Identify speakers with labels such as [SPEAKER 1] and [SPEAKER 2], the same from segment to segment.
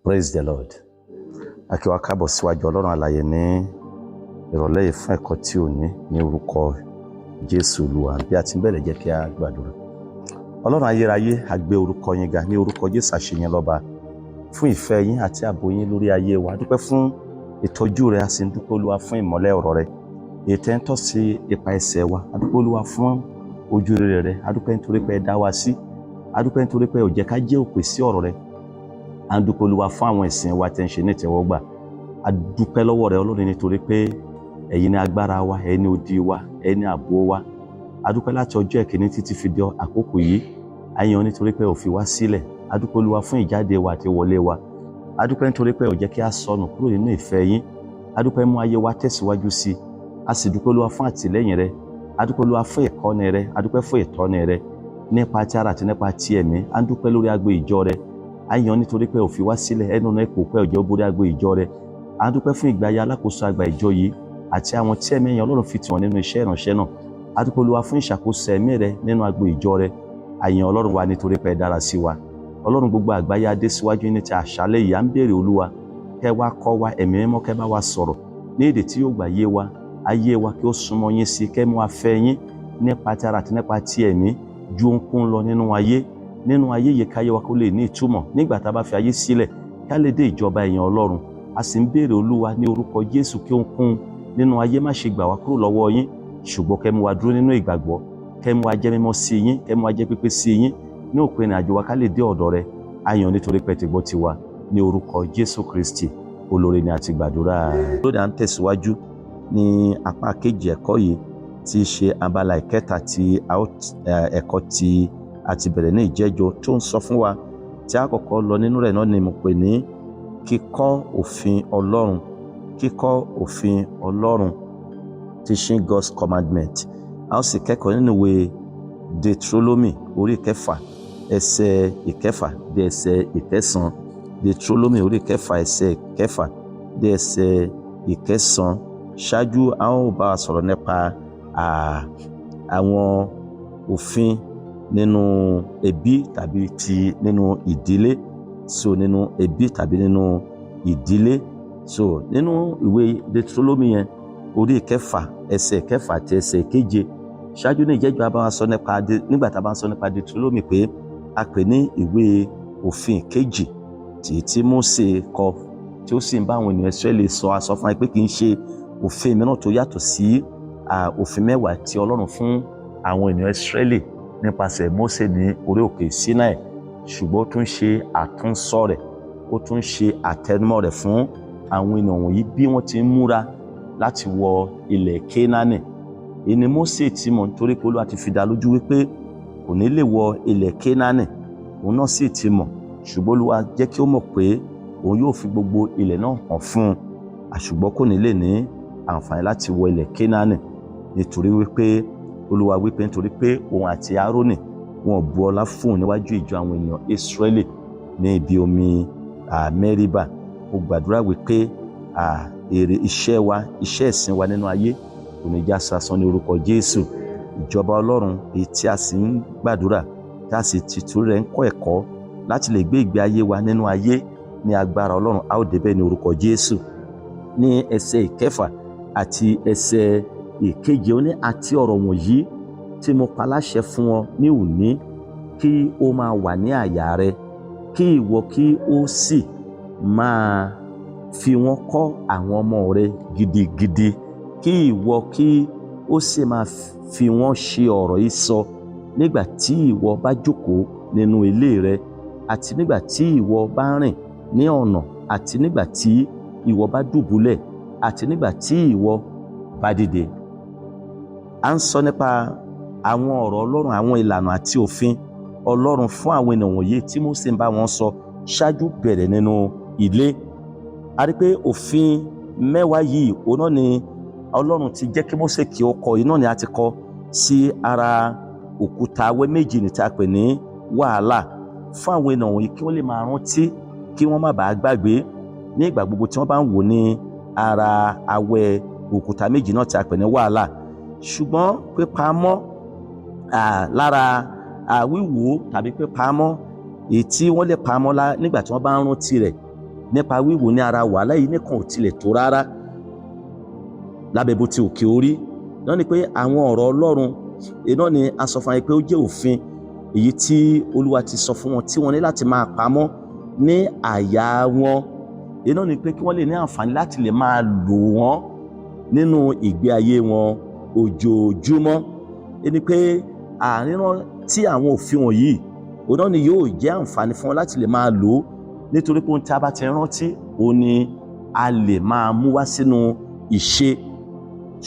[SPEAKER 1] Praise the Lord. Akí wa kábọ̀ síwájú Ọlọ́run alààyè ní ìrọ̀lẹ́ yìí fún ẹ̀kọ́ tí ò ní orúkọ Jésù Olúwa. Bí a ti ń bẹ̀rẹ̀ jẹ́ kí a gbàdúrà. Ọlọ́run ayérayé, a gbé orúkọ yín ga, ní orúkọ Jésù àṣeyín lọ́ba fún ìfẹ́ yín àti ààbò yín lórí ayé wa. A dúpẹ́ fún ìtọ́jú rẹ, a sì ń dúpẹ́ Olúwa fún ìmọ́lẹ̀ ọ̀rọ̀ rẹ èyí tẹ́ ń tọ́ sí ipa ẹsẹ̀ wa. A dúpẹ́ Olúwa fún ojú rere rẹ. A dúpẹ́ nítorí pé ẹ dá wa sí. A dúpẹ́ nítorí pé ò jẹ́ ká jẹ́ òpè sí ọ̀rọ̀ rẹ. A dúpẹ́ Olúwa fún àwọn ìsìn wa tẹ́ ń ṣe ní ìtẹ́wọ́gbà. A dúpẹ́ lọ́wọ́ rẹ Ọlọ́run nítorí pé ẹ̀yin ni agbára wa, ẹ̀yin ni odi wa, ẹ̀yin ni ààbò wa. A dúpẹ́ láti ọjọ́ ìkíní títí fi di àkókò yìí. A yìn ọ́ nítorí pé ò fi wá sílẹ̀. A dúpẹ́ Olúwa fún ìjáde wa àti ìwọlé wa. A dúpẹ́ nítorí pé ò jẹ́ kí a sọnù kúrò nínú ìfẹ́ yín. A dúpẹ́ mú ayé wa tẹ̀síwájú sí i. A sì dúpẹ́ Olúwa fún àtìlẹ́yìn rẹ. A dúpẹ́ Olúwa fún ìkọ́ni rẹ. A dúpẹ́ fún ìtọ́ni rẹ nípa ti ara àti nípa ti ẹ̀mí. A dúpẹ́ lórí agbo ìjọ rẹ. A yìn ọ́ nítorí pé ò fi wá sílẹ̀ ẹnu ọ̀nà ipò pé ò jẹ́ ó borí agbo ìjọ rẹ. A dúpẹ́ fún ìgbé ayé alákòóso àgbà ìjọ yìí àti àwọn tí ẹ̀mí ẹ̀yàn Ọlọ́run fi tì wọ́n nínú iṣẹ́ ìránṣẹ́ náà. A dúpẹ́ Olúwa fún ìṣàkóso ẹ̀mí rẹ nínú agbo ìjọ rẹ. A yìn Ọlọ́run wa nítorí pé ẹ dára sí wa. Ọlọ́run gbogbo àgbáyé adé síwájú ní ti àṣálẹ́ yìí. À ń béèrè Olúwa kẹ́ wá kọ́ wa, ẹ̀mí mímọ́ kẹ́ bá wa sọ̀rọ̀ ní èdè tí yóò gbà yé wa. Ayé wa kí ó súnmọ́ yín sí, kẹ́ mú wa fẹ́ yín nípa ti ara àti nípa ti ẹ̀mí ju ohunkóhun lọ nínú ayé yìí, káyé wa kó lè ní ìtumọ̀ nígbà tá a bá fi ayé sílẹ̀ kí a lè dé ìjọba ẹ̀yàn Ọlọ́run. A sì ń béèrè Olúwa ní orúkọ Jésù kí ohunkóhun nínú ayé má ṣe gbà wá kúrò lọ́wọ́ yín, ṣùgbọ́n kẹ́ mú wa dúró nínú ìgbàgbọ́, kẹ́ mú wa jẹ́ mímọ́ sí yín, kẹ́ mú wa jẹ́ pípé sí yín ní òpin ìrìnàjò wa ká lè dé ọ̀dọ̀ rẹ. A yìn ọ́ nítorí pé ti gbọ́ tiwa ní orúkọ Jésù Kristi olóore ni a ti gbàdúrà. Lónìí à ń tẹ̀síwájú ní apá kejì ẹ̀kọ́ yìí tí í ṣe abala ìkẹta ti ẹ̀kọ́ tí a ti bẹ̀rẹ̀ ní ìjẹ́jọ́ tó ń sọ fún wa. Tí a kọ́kọ́ lọ nínú rẹ̀ náà ni mo pè ní kíkọ́ òfin Ọlọ́run. Kíkọ́ òfin Ọlọ́run, teaching God's commandment. A ó sì kẹ́kọ̀ọ́ nínú ìwé Deuteronomy orí ìkẹfà ẹsẹ̀ ìkẹfà dé ẹsẹ̀ ìkẹsàn. Deuteronomy orí ìkẹfà ẹsẹ̀ ìkẹfà dé ẹsẹ̀ ìkẹsàn. Ṣáájú a ó bá wa sọ̀rọ̀ nípa àwọn òfin nínú ẹbí tàbí ti nínú ìdílé. So nínú ẹbí tàbí nínú ìdílé. So nínú ìwé Deuteronomy yẹn orí ìkẹfà ẹsẹ̀ ìkẹfà àti ẹsẹ̀ ìkeje. Ṣáájú ní ìjẹ́jọ́ a bá wa sọ nípa nígbà tá a bá ń sọ nípa Deuteronomy pé a pè ní ìwé òfin kejì tí Mósè kọ, tí ó sì ń bá àwọn ènìyàn Ísírẹ́lì sọ. A sọ fún wa pé kì í ṣe òfin mìíràn tó yàtọ̀ sí òfin mẹ́wàá tí Ọlọ́run fún àwọn ènìyàn Ísírẹ́lì nípasẹ̀ Mósè ní orí òkè Sinai, ṣùgbọ́n ó tún ṣe àtúnsọ rẹ̀, ó tún ṣe àtẹnumọ́ rẹ̀ fún àwọn ènìyàn wọ̀nyí bí wọ́n ti ń múra láti wọ ilẹ̀ Kénáánì. Èyí ni Mósè ti mọ̀ nítorí pé Olúwa ti fi dá lójú wípé kò ní lè wọ ilẹ̀ Kénáánì. Òun náà sì ti mọ̀, ṣùgbọ́n Olúwa jẹ́ kí ó mọ̀ pé òun yóò fi gbogbo ilẹ̀ náà hàn fún un, àṣùgbọ́n kò ní lè ní àǹfààní láti wọ ilẹ̀ Kénáánì nítorí wípé Olúwa wípé nítorí pé òun àti Árónì wọn bu ọlá fún òun níwájú ìjọ àwọn ènìyàn Ísírẹ́lì ní ibi omi Mẹ́ríbà. Ó gbàdúrà wípé èrè iṣẹ́ wa, iṣẹ́ ìsìn wa nínú ayé kò ní já sásán ní orúkọ Jésù. Ìjọba Ọlọ́run èyí tí a sì ń gbàdúrà tí a sì ti torí rẹ̀ ń kọ́ ẹ̀kọ́ láti lè gbé ìgbé ayé wa nínú ayé ní agbára Ọlọ́run, a ó débẹ̀ ní orúkọ Jésù. Ní ẹsẹ̀ ìkẹfà àti ẹsẹ̀ ìkeje ó ní àti ọ̀rọ̀ wọ̀nyí tí mo pa láṣẹ fún ọ ní òní kí ó máa wà ní àyà rẹ, kí ìwọ kí ó sì máa fi wọ́n kọ́ àwọn ọmọ rẹ gidigidi, kí ìwọ kí ó sì máa fi wọ́n ṣe ọ̀rọ̀ yìí sọ nígbà tí ìwọ bá jókòó nínú ilé rẹ, àti nígbà tí ìwọ bá rìn ní ọ̀nà, àti nígbà tí ìwọ bá dùbúlẹ̀, àti nígbà tí ìwọ bá dìde. À ń sọ nípa àwọn ọ̀rọ̀ Ọlọ́run, àwọn ìlànà àti òfin Ọlọ́run fún àwọn ènìyàn wọ̀nyí tí Mósè ń bá wọn sọ ṣáájú bẹ̀rẹ̀ nínú ilé. A rí pé òfin mẹ́wàá yìí òun náà ni Ọlọ́run ti jẹ́ kí Mósè kí ó kọ, iná ni a ti kọ sí ara òkúta awẹ́ méjì ní tí a pè ní wàhálà fún àwọn ènìyàn wọ̀nyí kí wọ́n lè máa rántí, kí wọ́n má bàa gbàgbé ní ìgbà gbogbo tí wọ́n bá ń wò ní ara awẹ́ òkúta méjì náà tí a pè ní wàhálà. Ṣùgbọ́n pípamọ́ lára wíwò tàbí pípamọ́ èyí tí wọ́n lè pamọ́ nígbà tí wọ́n bá ń rántí rẹ̀ nípa wíwò ní ara wàhálà yìí nìkan ò tilẹ̀ tó rárá lábẹ́ bó ti òkè orí náà ni pé àwọn ọ̀rọ̀ Ọlọ́run iná ni a sọ fún wa pé ó jẹ́ òfin èyí tí Olúwa ti sọ fún wọn tí wọ́n ní láti máa pamọ́ ní àyà wọn iná ni pé kí wọ́n lè ní àǹfààní láti lè máa lò wọ́n nínú ìgbé ayé wọn ojoojúmọ́ ẹni pé àríran tí àwọn òfin wọ̀nyí òun náà ni yóò jẹ́ àǹfààní fún wọn láti lè máa lò ó nítorí pé ohun tí a bá ti rántí òun ni a lè máa mú wá sínú ìṣe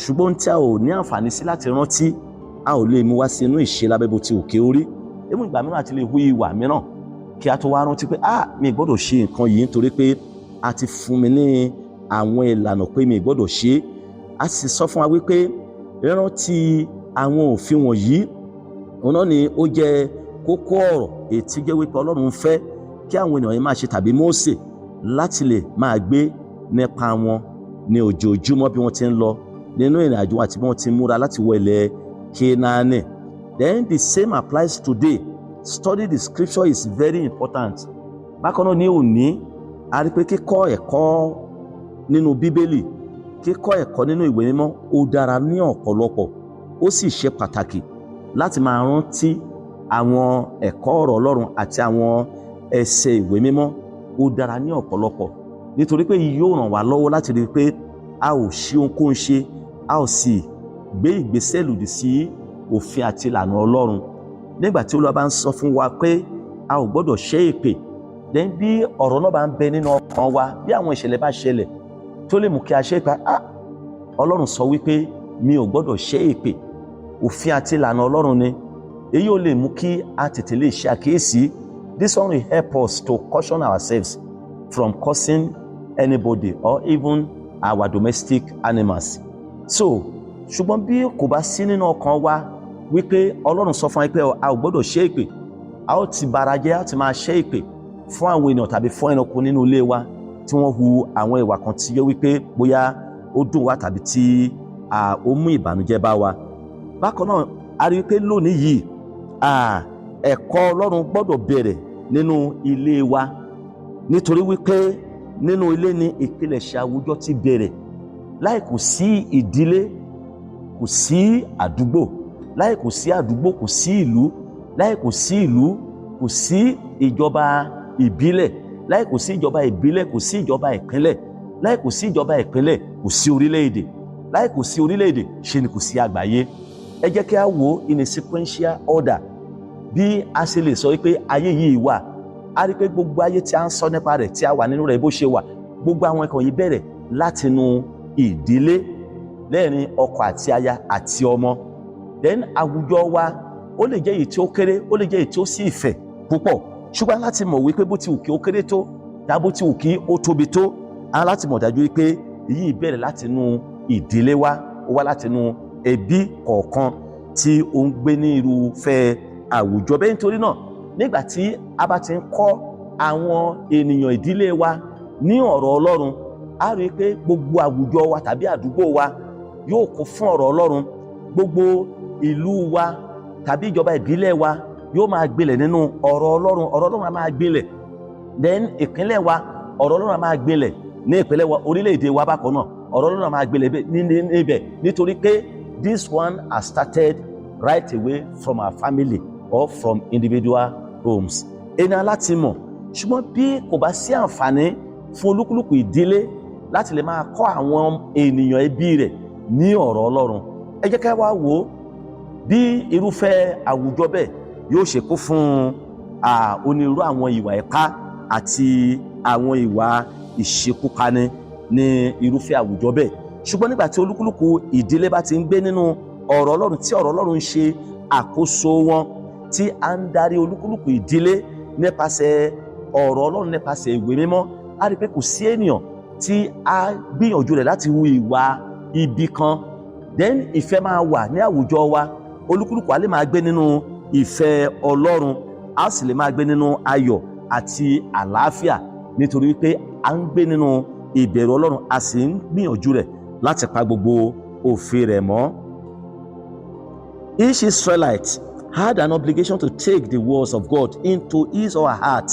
[SPEAKER 1] ṣùgbọ́n ohun tí a ò ní àǹfààní sí láti rántí a ò lè mú wá sínú ìṣe lábẹ́ bó ti òkè orí èmi ìgbà mìíràn àti lè hu ìwà mìíràn kí a tó wá rántí pé mi gbọ́dọ̀ ṣe nǹkan yìí nítorí pé a ti fún mi ní àwọn ìlànà pé mi gbọ́dọ̀ ṣe a sì sọ fún wa wípé rántí àwọn òfin wọ̀nyí òun náà ni ó jẹ́ kókó ọ̀rọ̀ èyí tí jẹ́ wípé Ọlọ́run fẹ́ kí àwọn ènìyàn yìí máa ṣe tàbí Mósè láti lè máa gbé nípa wọn ní ojoojúmọ́ bí wọ́n ti ń lọ nínú ìrìn àjò àti bí wọ́n ti múra láti wọ ilẹ̀ Kénáánì. Then the same applies today. Study the scripture is very important. Bákan náà ní òní a rí pé kíkọ́ ẹ̀kọ́ nínú Bíbélì kíkọ́ ẹ̀kọ́ nínú ìwé mímọ́ ó dára ní ọ̀pọ̀lọpọ̀ ó sì ṣe pàtàkì láti máa rántí àwọn ẹ̀kọ́ ọ̀rọ̀ Ọlọ́run àti àwọn ẹsẹ̀ ìwé mímọ́ ó dára ní ọ̀pọ̀lọpọ̀ nítorí pé yóò ràn wá lọ́wọ́ láti rí i pé a ò ṣe ohunkóhun ṣe a ò sì gbé ìgbésẹ̀ lòdì sí òfin àti ìlànà Ọlọ́run nígbà tí Olúwa bá ń sọ fún wa pé a ò gbọ́dọ̀ ṣẹ́ èpè lẹ́yìn bí ọ̀rọ̀ náà bá ń bẹ nínú ọkàn wa bí àwọn ìṣẹ̀lẹ̀ bá ṣẹlẹ̀ tó lè mú kí a ṣe èpè Ọlọ́run sọ wípé mi ò gbọ́dọ̀ ṣẹ́ èpè òfin àti ìlànà Ọlọ́run ni èyí ò lè mú kí a tètè lè ṣe àkíyèsí. This one will help us to caution ourselves from cursing anybody or even our domestic animals. So ṣùgbọ́n bí kò bá sí nínú ọkàn wa wípé Ọlọ́run sọ fún wa pé a ò gbọ́dọ̀ ṣẹ́ èpè a ó ti bara jẹ́ a ó ti máa ṣẹ́ èpè fún àwọn ènìyàn tàbí fún ẹranko nínú ilé wa tí wọ́n hu àwọn ìwà kan tí yẹ wípé bóyá ó dùn wá tàbí tí ó mú ìbànújẹ́ bá wa. Bákan náà a rí i pé lónìí yìí ẹ̀kọ́ Ọlọ́run gbọ́dọ̀ bẹ̀rẹ̀ nínú ilé wa nítorí wípé nínú ilé ni ìpilẹ̀ṣẹ̀ àwùjọ ti bẹ̀rẹ̀ láì kò sí ìdílé kò sí àdúgbò láì kò sí àdúgbò kò sí ìlú láì kò sí ìlú kò sí ìjọba ìbílẹ̀ láì kò sí ìjọba ìbílẹ̀ kò sí ìjọba ìpínlẹ̀ láì kò sí ìjọba ìpínlẹ̀ kò sí orílẹ̀-èdè láì kò sí orílẹ̀-èdè ṣe ni kò sí àgbáyé. Ẹ jẹ́ kí a wò in a sequential order bí a ṣe lè sọ wípé ayé yìí wà a rí pé gbogbo ayé tí a ń sọ nípa rẹ̀ tí a wà nínú rẹ̀ bó ṣe wà gbogbo àwọn ẹ̀kọ́ yìí bẹ̀rẹ̀ látinú ìdílé lẹ́yìn ọkọ àti aya àti ọmọ. Then àwùjọ wa ó lè jẹ́ èyí tí ó kéré ó lè jẹ́ èyí tí ó sì fẹ̀ púpọ̀ ṣùgbọ́n láti mọ̀ wípé bó ti wù kí ó kéré tó tàbí bó ti wù kí ó tóbi tó a láti mọ̀ dájú wípé èyí bẹ̀rẹ̀ látinú ìdílé wa ó wá látinú ẹbí kọ̀ọ̀kan tí ó ń gbé ní irúfẹ́ àwùjọ bẹ́ẹ̀. Nítorí náà nígbà tí a bá ti ń kọ́ àwọn ènìyàn ìdílé wa ní ọ̀rọ̀ Ọlọ́run a rí i pé gbogbo àwùjọ wa tàbí àdúgbò wa yóò kún fún ọ̀rọ̀ Ọlọ́run gbogbo ìlú wa tàbí ìjọba ìbílẹ̀ wa yóò máa gbilẹ̀ nínú ọ̀rọ̀ Ọlọ́run ọ̀rọ̀ Ọlọ́run á máa gbilẹ̀ then ìpínlẹ̀ wa ọ̀rọ̀ Ọlọ́run á máa gbilẹ̀ ní ìpínlẹ̀ wa orílẹ̀-èdè wa bákan náà ọ̀rọ̀ Ọlọ́run á máa gbilẹ̀ níbẹ̀ nítorí pé this one has started right away from our family or from individual homes. Ènìyàn láti mọ̀ ṣùgbọ́n bí kò bá sí àǹfààní fún olúkúlùkù ìdílé láti lè máa kọ́ àwọn ènìyàn ẹbí rẹ̀ ní ọ̀rọ̀ Ọlọ́run ẹ jẹ́ ká wá wò ó bí irúfẹ́ àwùjọ bẹ́ẹ̀ yóò ṣe kún fún onírúurú àwọn ìwà ipá àti àwọn ìwà ìṣekúpani ní irúfẹ́ àwùjọ bẹ́ẹ̀. Ṣùgbọ́n nígbà tí olúkúlùkù ìdílé bá ti ń gbé nínú ọ̀rọ̀ Ọlọ́run tí ọ̀rọ̀ Ọlọ́run ń ṣe àkóso wọn tí a ń darí olúkúlùkù ìdílé nípasẹ̀ ọ̀rọ̀ Ọlọ́run nípasẹ̀ ìwé mímọ́ a rí pé kò sí ènìyàn tí a gbìyànjú rẹ̀ láti hu ìwà ibi kan then ìfẹ́ máa wà ní àwùjọ wa olúkúlùkù a lè máa gbé nínú ìfẹ́ Ọlọ́run a sì lè máa gbé nínú ayọ̀ àti àlàáfíà nítorí pé a ń gbé nínú ìbẹ̀rù Ọlọ́run a sì ń gbìyànjú rẹ̀ láti pa gbogbo òfin rẹ̀ mọ́. Each Israelite had an obligation to take the words of God into his or her heart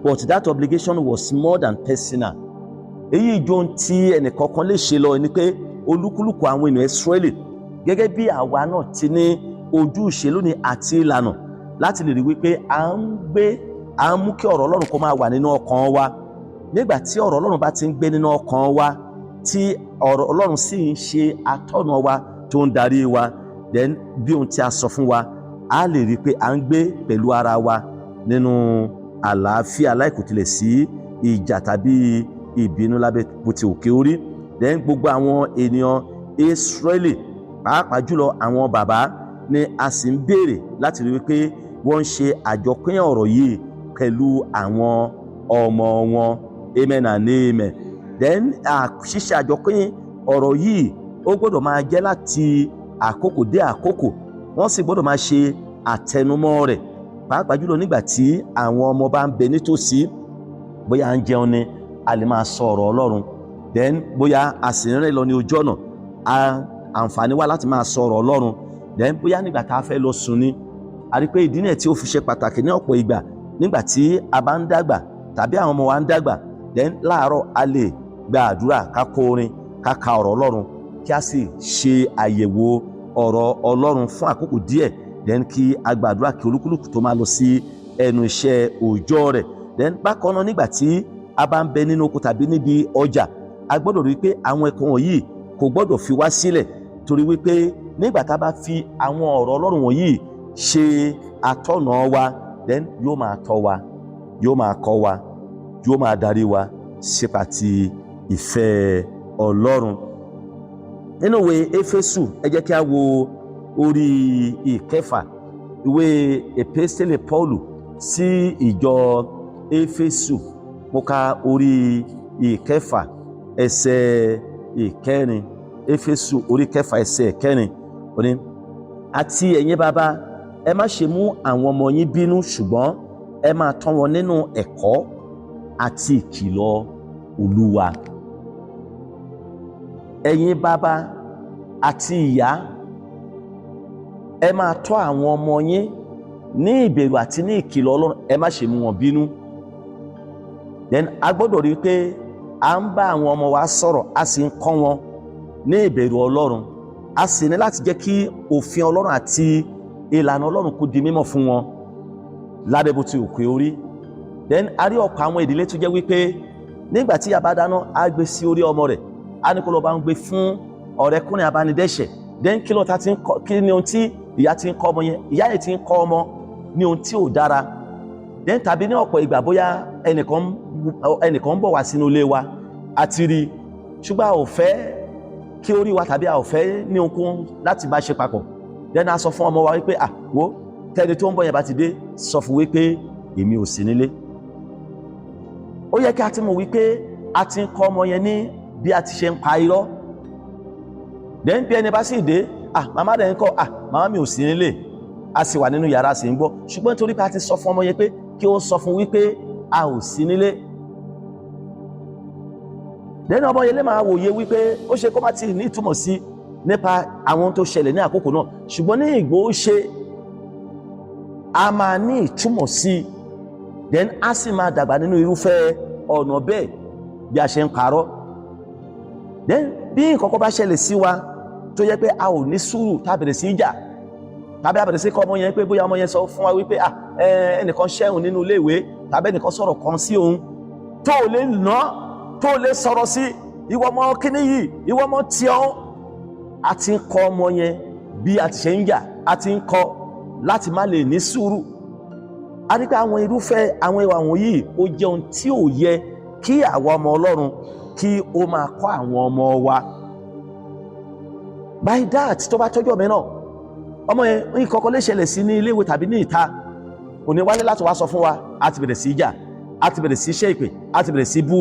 [SPEAKER 1] but that obligation was more than personal. Èyí jọ ohun tí ẹnìkọ̀ọ̀kan lè ṣe lọ ni pé olúkúlùkù àwọn ènìyàn Ísírẹ́lì gẹ́gẹ́ bí àwa náà ti ní ojúṣe lónìí àti ìlànà láti lè rí wípé à ń mú kí ọ̀rọ̀ Ọlọ́run kó máa wà nínú ọkàn wa. Nígbà tí ọ̀rọ̀ Ọlọ́run bá ti ń gbé nínú ọkàn wa, tí ọ̀rọ̀ Ọlọ́run sì ń ṣe atọ́nà wa tó ń darí wa, then bí ohun tí a sọ fún wa, a lè rí pé à ń gbé pẹ̀lú ara wa nínú àlàáfíà láìkùtilẹ̀ sí ìjà tàbí ìbínú lábẹ́ bó ti òkè orí. Then gbogbo àwọn ènìyàn Ísírẹ́lì pàápàá jùlọ àwọn bàbá ni a sì ń béèrè láti rí wípé wọ́n ń ṣe àjọpín ọ̀rọ̀ yìí pẹ̀lú àwọn ọmọ wọn. Amen and amen. Then ṣíṣe àjọpín ọ̀rọ̀ yìí ó gbọ́dọ̀ máa jẹ́ láti àkókò dé àkókò, wọ́n sì gbọ́dọ̀ máa ṣe àtẹnumọ́ rẹ̀ pàápàá jùlọ nígbà tí àwọn ọmọ bá ń bẹ nítòsí. Bóyá à ń jẹun ni a lè máa sọ ọ̀rọ̀ Ọlọ́run, then bóyá a sì ń rìn lọ ní ojú ọ̀nà àǹfààní wà láti máa sọ ọ̀rọ̀ Ọlọ́run. Then bóyá nígbà tá a fẹ́ lọ sùn ni, a rí pé ìdí náà tí ó fi ṣe pàtàkì ní ọ̀pọ̀ ìgbà nígbà tí a bá ń dàgbà tàbí àwọn ọmọ wa ń dàgbà, then láàárọ̀ a lè gba àdúrà, ká kọ orin, ká ka ọ̀rọ̀ Ọlọ́run, kí a sì ṣe àyẹ̀wò ọ̀rọ̀ Ọlọ́run fún àkókò díẹ̀, then kí a gba àdúrà kí olúkúlùkù tó máa lọ sí ẹnu iṣẹ́ òòjọ́ rẹ̀. Then bákan náà nígbà tí a bá ń bẹ nínú oko tàbí níbi ọjà, a gbọ́dọ̀ rí pé àwọn ẹ̀kọ́ wọ̀nyí kò gbọ́dọ̀ fi wá sílẹ̀, torí wípé nígbà tá a bá fi àwọn ọ̀rọ̀ Ọlọ́run wọ̀nyí ṣe atọ́nà wa, then yóò máa tọ́ wa, yóò máa kọ́ wa, yóò máa darí wa sípa ti ìfẹ́ Ọlọ́run. Nínú ìwé Éfésù, ẹ jẹ́ kí a wo orí ìkẹfà, ìwé Epistele Paulu sí ìjọ Éfésù. Mo ka orí ìkẹfà ẹsẹ̀ ìkẹrin. Éfésù orí kẹfà ẹsẹ̀ ìkẹrin, ó ní, àti ẹ̀yin bàbá, ẹ má ṣe mú àwọn ọmọ yín bínú, ṣùgbọ́n ẹ máa tọ́ wọn nínú ẹ̀kọ́ àti ìkìlọ̀ Olúwa. Ẹ̀yin bàbá àti ìyá, ẹ máa tọ́ àwọn ọmọ yín ní ìbẹ̀rù àti ní ìkìlọ̀ Ọlọ́run, ẹ má ṣe mú wọn bínú. Then a gbọ́dọ̀ rí pé à ń bá àwọn ọmọ wa sọ̀rọ̀, a sì ń kọ́ wọn ní ìbẹ̀rù Ọlọ́run. A sì ní láti jẹ́ kí òfin Ọlọ́run àti ìlànà Ọlọ́run kó di mímọ̀ fún wọn lábẹ́ bó ti òkè orí. Then a rí ọ̀pọ̀ àwọn ìdílé tó jẹ́ wípé nígbà tí ìyá bá dáná, á gbé sí orí ọmọ rẹ̀, á ní kó lọ bá ń gbé fún ọ̀rẹ́kùnrin abánidẹ́ṣẹ̀. Then kí ni ohun tí ìyá ti ń kọ́ ọmọ yẹn? Ìyá yẹn ti ń kọ́ ọmọ ní ohun tí ò dára. Then tàbí ní ọ̀pọ̀ ìgbà bóyá ẹnìkan ń bọ̀ wá sínú ilé wa, àti rí, ṣùgbọ́n a ò fẹ́ kí ó rí wa tàbí a ò fẹ́ ní ohunkóhun láti bá ṣe papọ̀. Then a sọ fún ọmọ wa wípé wo tẹ́ni tó ń bọ̀ yẹn bá ti dé, sọ fún wípé èmi ò sí nílé. Ó yẹ kí a ti mọ̀ wípé a ti ń kọ́ ọmọ yẹn ní bí a ti ṣe ń pa irọ́. Then bí ẹni bá sì dé, màmá rẹ̀ ń kọ́, màmá mi ò sí nílé, a sì wà nínú yàrá sì ń gbọ́, ṣùgbọ́n nítorí pé a ti sọ fún ọmọ yẹn pé kí ó sọ fún wípé a ò sí nílé. Then ọmọ yẹn lè máa wòye wípé ó ṣe kó má ti ní ìtumọ̀ sí nípa àwọn tó ṣẹlẹ̀ ní àkókò náà, ṣùgbọ́n ní ìgbó ṣe a máa ní ìtumọ̀ sí, then a sì máa dàgbà nínú irúfẹ́ ọ̀nà bẹ́ẹ̀ bí a ṣe ń parọ́. Then bí nǹkan kan bá ṣẹlẹ̀ sí wa tó yẹ pé a ò ní sùúrù, tá a bẹ̀rẹ̀ sí ìjà, tàbí a bẹ̀rẹ̀ sí kọ́ ọmọ yẹn pé bóyá ọmọ yẹn sọ fún wa wípé ẹnìkan ṣẹ́hùn nínú ilé ìwé, tàbí ẹnìkan sọ̀rọ̀ kan sí òun tó lè ná, tó lè sọ̀rọ̀ sí, ìwọ ọmọ kíní yìí, ìwọ ọmọ tí ọ́. A ti ń kọ́ ọmọ yẹn bí a ti ṣe ń jà, a ti ń kọ́ láti má lè ní sùúrù. A rí pé àwọn irúfẹ́ àwọn ìwà wọ̀nyí ó jẹ́ ohun tí ò yẹ kí àwa ọmọ Ọlọ́run kí ó máa kọ́ àwọn ọmọ wa. By that, tó bá tọ́jú ọmọ náà, ọmọ yẹn nǹkan kan lè ṣẹlẹ̀ sí ní ilé ìwé tàbí ní ìta, kò ní wálé láti wá sọ fún wa, a ti bẹ̀rẹ̀ sí ìjà, a ti bẹ̀rẹ̀ sí iṣẹ́ ìpè, a ti bẹ̀rẹ̀ sí bú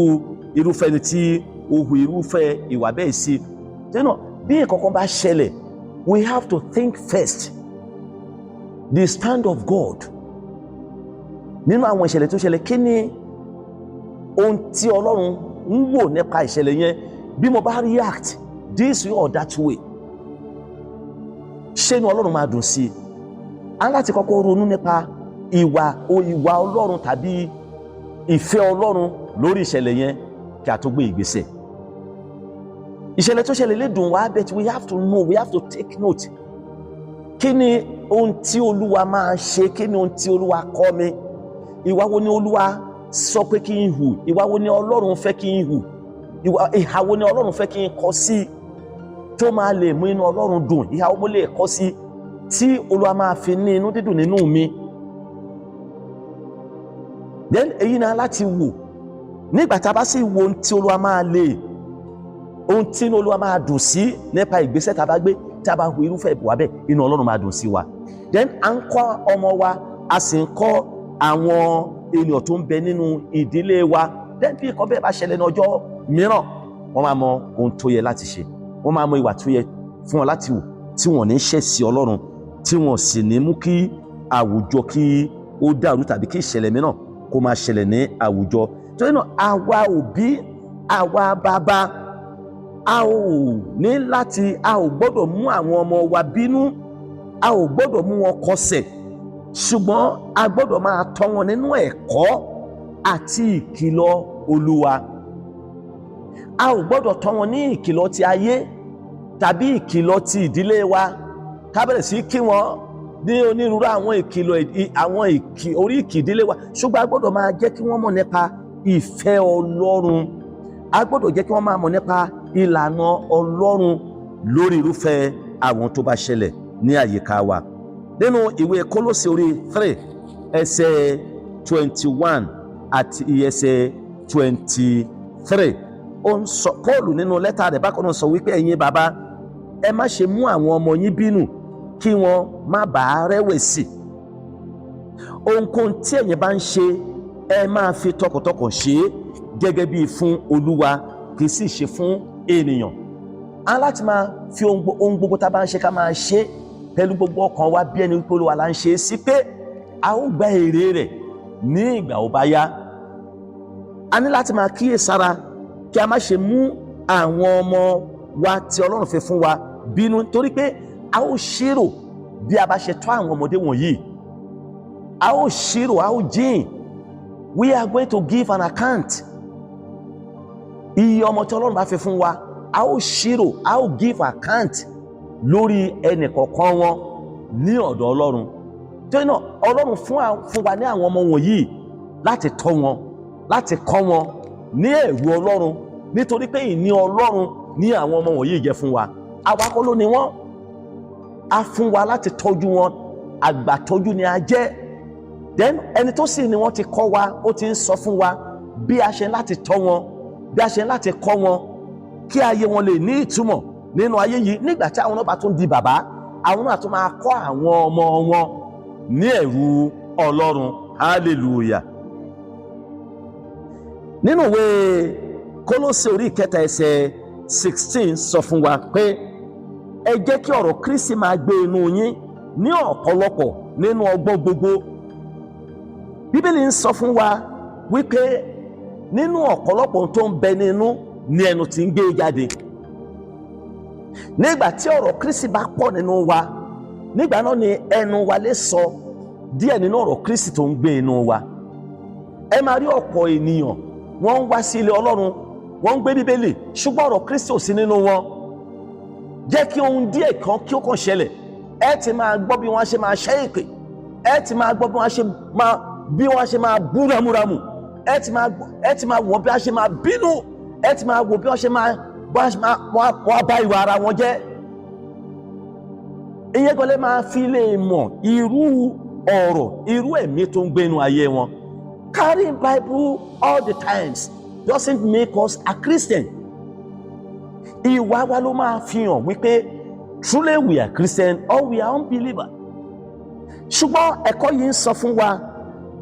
[SPEAKER 1] irúfẹ́ ni tí ó hu irúfẹ́ ìwà bẹ́ẹ̀ sí. Bí nǹkan kan bá ṣẹlẹ̀, we have to think first the stand of God nínú àwọn ìṣẹ̀lẹ̀ tó ṣẹlẹ̀. Kí ni ohun tí Ọlọ́run ń wò nípa ìṣẹ̀lẹ̀ yẹn? Bí mo bá react this way or that way, ṣé inú Ọlọ́run máa dùn sí i? A láti kọ́kọ́ ronú nípa ìwà Ọlọ́run tàbí ìfẹ́ Ọlọ́run lórí ìṣẹ̀lẹ̀ yẹn kí a tó gbé ìgbésẹ̀. Ìṣẹ̀lẹ̀ tó ṣẹlẹ̀ lè dùn wá, but we have to know, we have to take note. Kí ni ohun tí Olúwa máa ṣe? Kí ni ohun tí Olúwa kọ́ mi? Ìwà wo ni Olúwa sọ pé kí n hù? Ìwà wo ni Ọlọ́run fẹ́ kí n hù? Ìhà wo ni Ọlọ́run fẹ́ kí n kọ sí tó máa lè mú inú Ọlọ́run dùn? Ìhà wo mo lè kọ sí tí Olúwa máa fi ní inú dídùn nínú mi? Then èyí náà láti wò. Nígbà tá a bá sì wo ohun tí Olúwa máa lè, ohun tí inú Olúwa máa dùn sí nípa ìgbésẹ̀ tá a bá gbé, tí a bá hu irúfẹ́ ìbùwà bẹ́ẹ̀, inú Ọlọ́run máa dùn sí wa. Then à ń kọ́ ọmọ wa, a sì ń kọ́ àwọn ènìyàn tó ń bẹ nínú ìdílé wa. Then bí nǹkan bẹ́ẹ̀ bá ṣẹlẹ̀ ní ọjọ́ mìíràn, wọ́n máa mọ ohun tó yẹ láti ṣe, wọ́n máa mọ ìwà tó yẹ fún wọn láti wù, tí wọ́n ní ṣẹ̀ sí Ọlọ́run, tí wọ́n sì ní mú kí àwùjọ kí ó dàrú tàbí kí ìṣẹ̀lẹ̀ mìíràn kó máa ṣẹlẹ̀ ní àwùjọ. Torí náà àwa òbí, àwa bàbá, a ò gbọ́dọ̀ mú àwọn ọmọ wa bínú, a ò gbọ́dọ̀ mú wọn kọsẹ̀, ṣùgbọ́n a gbọ́dọ̀ máa tọ́ wọn nínú ẹ̀kọ́ àti ìkìlọ̀ Olúwa. A ò gbọ́dọ̀ tọ́ wọn ní ìkìlọ̀ ti ayé tàbí ìkìlọ̀ ti ìdílé wa, ká bẹ̀rẹ̀ sí kí wọn ní onírúurú àwọn ìkìlọ̀, àwọn orí ìkìdílé wa, ṣùgbọ́n a gbọ́dọ̀ máa jẹ́ kí wọ́n mọ̀ nípa ìfẹ́ Ọlọ́run. A gbọ́dọ̀ jẹ́ kí wọ́n máa mọ̀ nípa ìlànà Ọlọ́run lórí irúfẹ́ àwọn tó bá ṣẹlẹ̀ ní àyíká wa. Nínú ìwé Kólósè orí 3 ẹsẹ̀ 21 àti ẹsẹ̀ 23, ó ń sọ, Pọ́ọ̀lù nínú lẹ́tà rẹ̀ bákan náà sọ wípé ẹ̀yin bàbá, ẹ má ṣe mú àwọn ọmọ yín bínú kí wọ́n má bàa rẹ̀wẹ̀sì. Ohunkóhun tí ẹ̀yin bá ń ṣe, ẹ máa fi tọkàntọkàn ṣe é gẹ́gẹ́ bí fún Olúwa, kì í sì ṣe fún ènìyàn. A láti máa fi ohun gbogbo tá a bá ń ṣe ká máa ṣe pẹ̀lú gbogbo ọkàn wa bí ẹni wípé Olúwa là ń ṣe é sí, pé a ó gba èrè rẹ̀ ní ìgbà ó bá yá. A ní láti máa kíyèsára kí a má ṣe mú àwọn ọmọ wa tí Ọlọ́run fi fún wa bínú, torí pé a ó ṣírò bí a bá ṣe tọ́ àwọn ọmọdé wọ̀nyí. A ó ṣírò, a ó jìn. We are going to give an account. Iye ọmọ tí Ọlọ́run bá fi fún wa, a ó ṣírò, a ó give account lórí ẹnì kọ̀ọ̀kan wọn ní ọ̀dọ̀ Ọlọ́run. Torí náà Ọlọ́run fún wa ní àwọn ọmọ wọ̀nyí láti tọ́ wọn, láti kọ́ wọn ní ẹ̀rù Ọlọ́run, nítorí pé ìní Ọlọ́run ní àwọn ọmọ wọ̀nyí jẹ́ fún wa. Àwa kọ́ ló ni wọ́n. A fún wa láti tọ́jú wọn, àgbàtọ́jú ni a jẹ́. Then ẹni tó sì ni wọ́n ti kọ́ wa, ó ti ń sọ fún wa bí a ṣe láti tọ́ wọn, bí a ṣe láti kọ́ wọn, kí ayé wọn lè ní ìtumọ̀ nínú ayé yìí. Nígbà tí àwọn náà bá tún di bàbá, àwọn náà tún máa kọ́ àwọn ọmọ wọn ní ẹ̀rù Ọlọ́run. Hallelujah. Nínú ìwé Kólósè orí 3 ẹsẹ̀ 16 sọ fún wa pé ẹ jẹ́ kí ọ̀rọ̀ Kristi máa gbé inú yín ní ọ̀pọ̀lọpọ̀ nínú ọgbọ́n gbogbo. Bíbélì ń sọ fún wa wípé nínú ọ̀pọ̀lọpọ̀ tó ń bẹ nínú ni ẹnu ti ń gbé jáde. Nígbà tí ọ̀rọ̀ Kristi bá pọ̀ nínú wa, nígbà náà ni ẹnu wa lè sọ díẹ̀ nínú ọ̀rọ̀ Kristi tó ń gbé inú wa. Ẹ máa rí ọ̀pọ̀ ènìyàn, wọ́n ń wá sí ilé Ọlọ́run, wọ́n ń gbé Bíbélì, ṣùgbọ́n ọ̀rọ̀ Kristi ò sí nínú wọn. Jẹ́ kí ohun díẹ̀ kan kí ó kàn ṣẹlẹ̀, ẹ ti máa gbọ́ bí wọ́n ṣe máa ṣẹ́ èpè, ẹ ti máa gbọ́ bí wọ́n ṣe máa bú ramúramù, ẹ ti máa wò bí wọ́n ṣe máa bínú, ẹ ti máa wò bí wọ́n ṣe máa bá ìwà ara wọn jẹ́. Ìyẹn kò lè máa fi lè mọ̀ irú ọ̀rọ̀, irú ẹ̀mí tó ń gbénu ayé wọn. Carrying Bible all the times doesn't make us a Christian. Ìwà wa ló máa fi hàn wípé truly we are Christian or we are unbeliever. Ṣùgbọ́n ẹ̀kọ́ yìí ń sọ fún wa,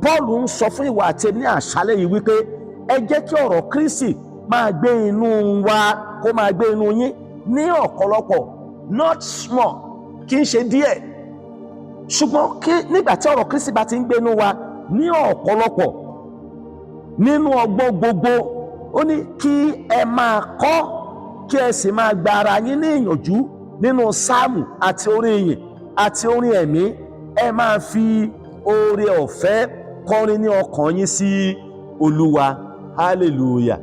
[SPEAKER 1] Paul ń sọ fún ìwà àti ní àṣálẹ́ yìí wípé ẹ jẹ́ kí ọ̀rọ̀ Kristi máa gbé inú wa, kó máa gbé inú yín ní ọ̀pọ̀lọpọ̀, not small, kì í ṣe díẹ̀. Ṣùgbọ́n nígbà tí ọ̀rọ̀ Kristi bá ti ń gbé inú wa ní ọ̀pọ̀lọpọ̀ nínú ọgbọ́n gbogbo, ó ní kí ẹ máa kọ́, kí ẹ sì máa gba ara yín ní ìyànjú nínú sáàmù àti orin ìyìn àti orin ẹ̀mí. Ẹ máa fi oore ọ̀fẹ́ kọrin ní ọkàn yín sí olúwa. Hallelujah.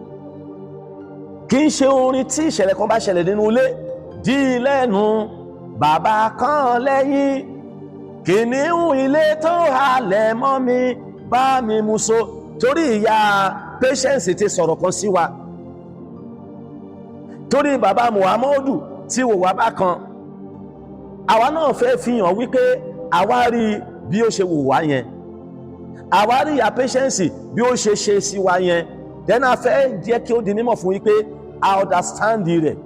[SPEAKER 1] Kì í ṣe orin tí ìṣẹ̀lẹ̀ kan bá ṣẹlẹ̀ nínú ilé, dí lẹ́nu, bàbá kan lẹ́yìn, kìnìún ilé tó halẹ̀ mọ́ mi, bá mi mú so. Torí ìyá Patience ti sọ̀rọ̀ kan sí wa, torí bàbá Muhammadu tí wò wá bá kan, àwa náà fẹ́ fi hàn wípé àwa rí bí ó ṣe wò wá yẹn, àwa rí ìyá Patience bí ó ṣe ṣe sí wa yẹn, then a fẹ́ jẹ́ kí ó di mímọ̀ fún wípé a understand rẹ̀,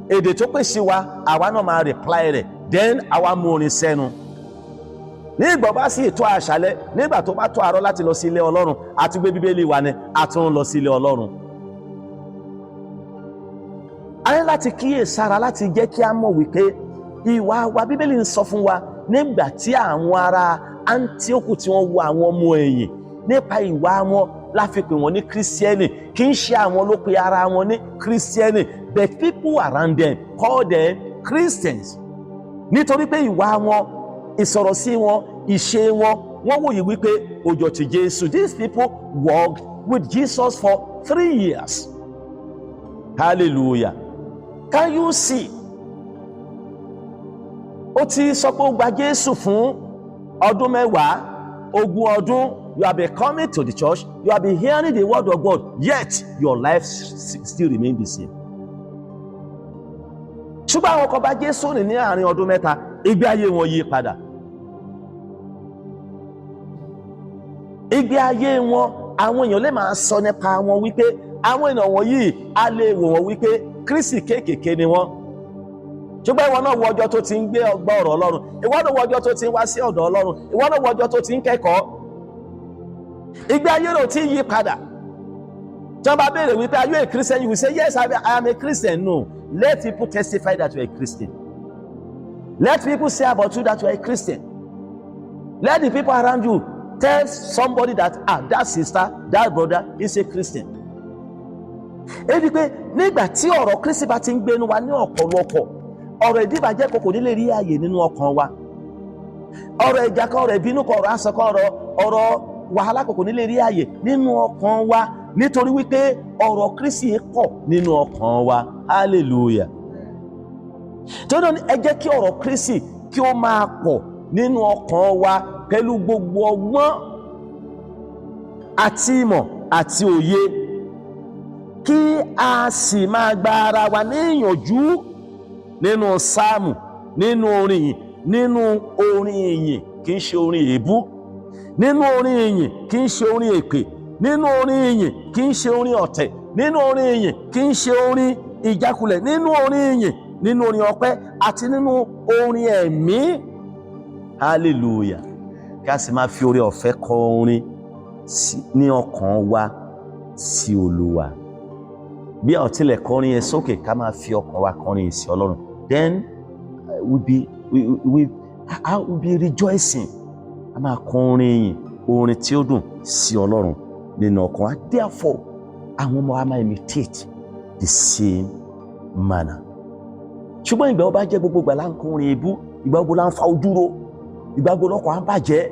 [SPEAKER 1] èdè tó pè sí wa àwa náà máa reply rẹ̀, then àwa mú orin sẹ́nu. Nígbà bá sí ètò àṣálẹ́, nígbà tó bá tó àárọ̀ láti lọ sí ilé Ọlọ́run, àti gbé Bíbélì wa ni a tún lọ sí ilé Ọlọ́run. A ní láti kíyèsára láti jẹ́ kí a mọ̀ wípé ìwà wa, Bíbélì ń sọ fún wa nígbà tí àwọn ará Antioch tí wọ́n wo àwọn ọmọ ẹ̀yìn nípa ìwà wọn la fi pè wọ́n ní Kírísítíẹ́nì. Kì í ṣe àwọn ló pe ara wọn ní Kírísítíẹ́nì, but people around them call them Christians. Nítorí pé ìwà wọn, ìsọ̀rọ̀ sí wọn, ìṣe wọn, wọ́n wòye wípé òjò ti Jésù. These people walked with Jesus for 3 years. Hallelujah. Can you see? Ó ti sọ pé ó gba Jésù fún ọdún 10, ogún ọdún. You have been coming to the church, you have been hearing the word of God, yet your life still remains the same. Ṣùgbọ́n àwọn kan bá Jésù rìn ní àárín ọdún 3, ìgbé ayé wọn yí padà. Ìgbé ayé wọn, àwọn èèyàn lè máa sọ nípa wọn wípé àwọn èèyàn wọ̀nyí, a lè wò wọ́n wípé Kristi kéékèèké ni wọ́n. Ṣùgbọ́n ìwọ náà wo ọjọ́ tó ti ń gbé ọgbà ọ̀rọ̀ Ọlọ́run, ìwọ náà wo ọjọ́ tó ti ń wá sí ọ̀dọ̀ Ọlọ́run, ìwọ náà wo ọjọ́ tó ti ń kẹ́kọ̀ọ́. Ìgbé ayé rẹ̀ ò tí yí padà. Tí wọ́n bá béèrè wípé are you a Christian, you will say yes, I am a Christian. No, let people testify that you are a Christian. Let people say about you that you are a Christian. Let the people around you tell somebody that that sister, that brother is a Christian. Èyí pé nígbà tí ọ̀rọ̀ Kristi bá ti ń gbénu wa ní ọ̀pọ̀lọpọ̀, ọ̀rọ̀ ìdíbàjẹ́ kò ní lè rí ààyè nínú ọkàn wa. Ọ̀rọ̀ ìjà kan, ọ̀rọ̀ ìbínú kan, ọ̀rọ̀ asọ̀ kan, ọ̀rọ̀ wàhálà kò ní lè rí ààyè nínú ọkàn wa, nítorí wípé ọ̀rọ̀ Kristi pọ̀ nínú ọkàn wa. Hallelujah. Torí náà ẹ jẹ́ kí ọ̀rọ̀ Kristi kí ó máa pọ̀ nínú ọkàn wa pẹ̀lú gbogbo ọgbọ́n àti ìmọ̀ àti òye, kí a sì máa gba ara wa ní ìyànjú nínú sáàmù, nínú orin ìyìn, nínú orin ìyìn kì í ṣe orin èébú, nínú orin ìyìn kì í ṣe orin èpè, nínú orin ìyìn kì í ṣe orin ọ̀tẹ̀, nínú orin ìyìn kì í ṣe orin ìjákulẹ̀, nínú orin ìyìn, nínú orin ọpẹ́ àti nínú orin ẹ̀mí. Hallelujah. Kí a sì máa fi oore ọ̀fẹ́ kọ orin ní ọkàn wa sí Olúwa. Bí a ò tilẹ̀ kọrin yẹn sókè, ká máa fi ọkàn wa kọrin sí Ọlọ́run. Then I will be rejoicing. A máa kọrin yìn, orin tí ó dùn sí Ọlọ́run nínú ọkàn wa. Therefore, àwọn ọmọ wa máa imitate the same manner. Ṣùgbọ́n ìgbà wo bá jẹ́ gbogbo ìgbà là ń kọrin èébú, ìgbà wo là ń fa ojúro, ìgbà wo lọ́kàn á bàjẹ́.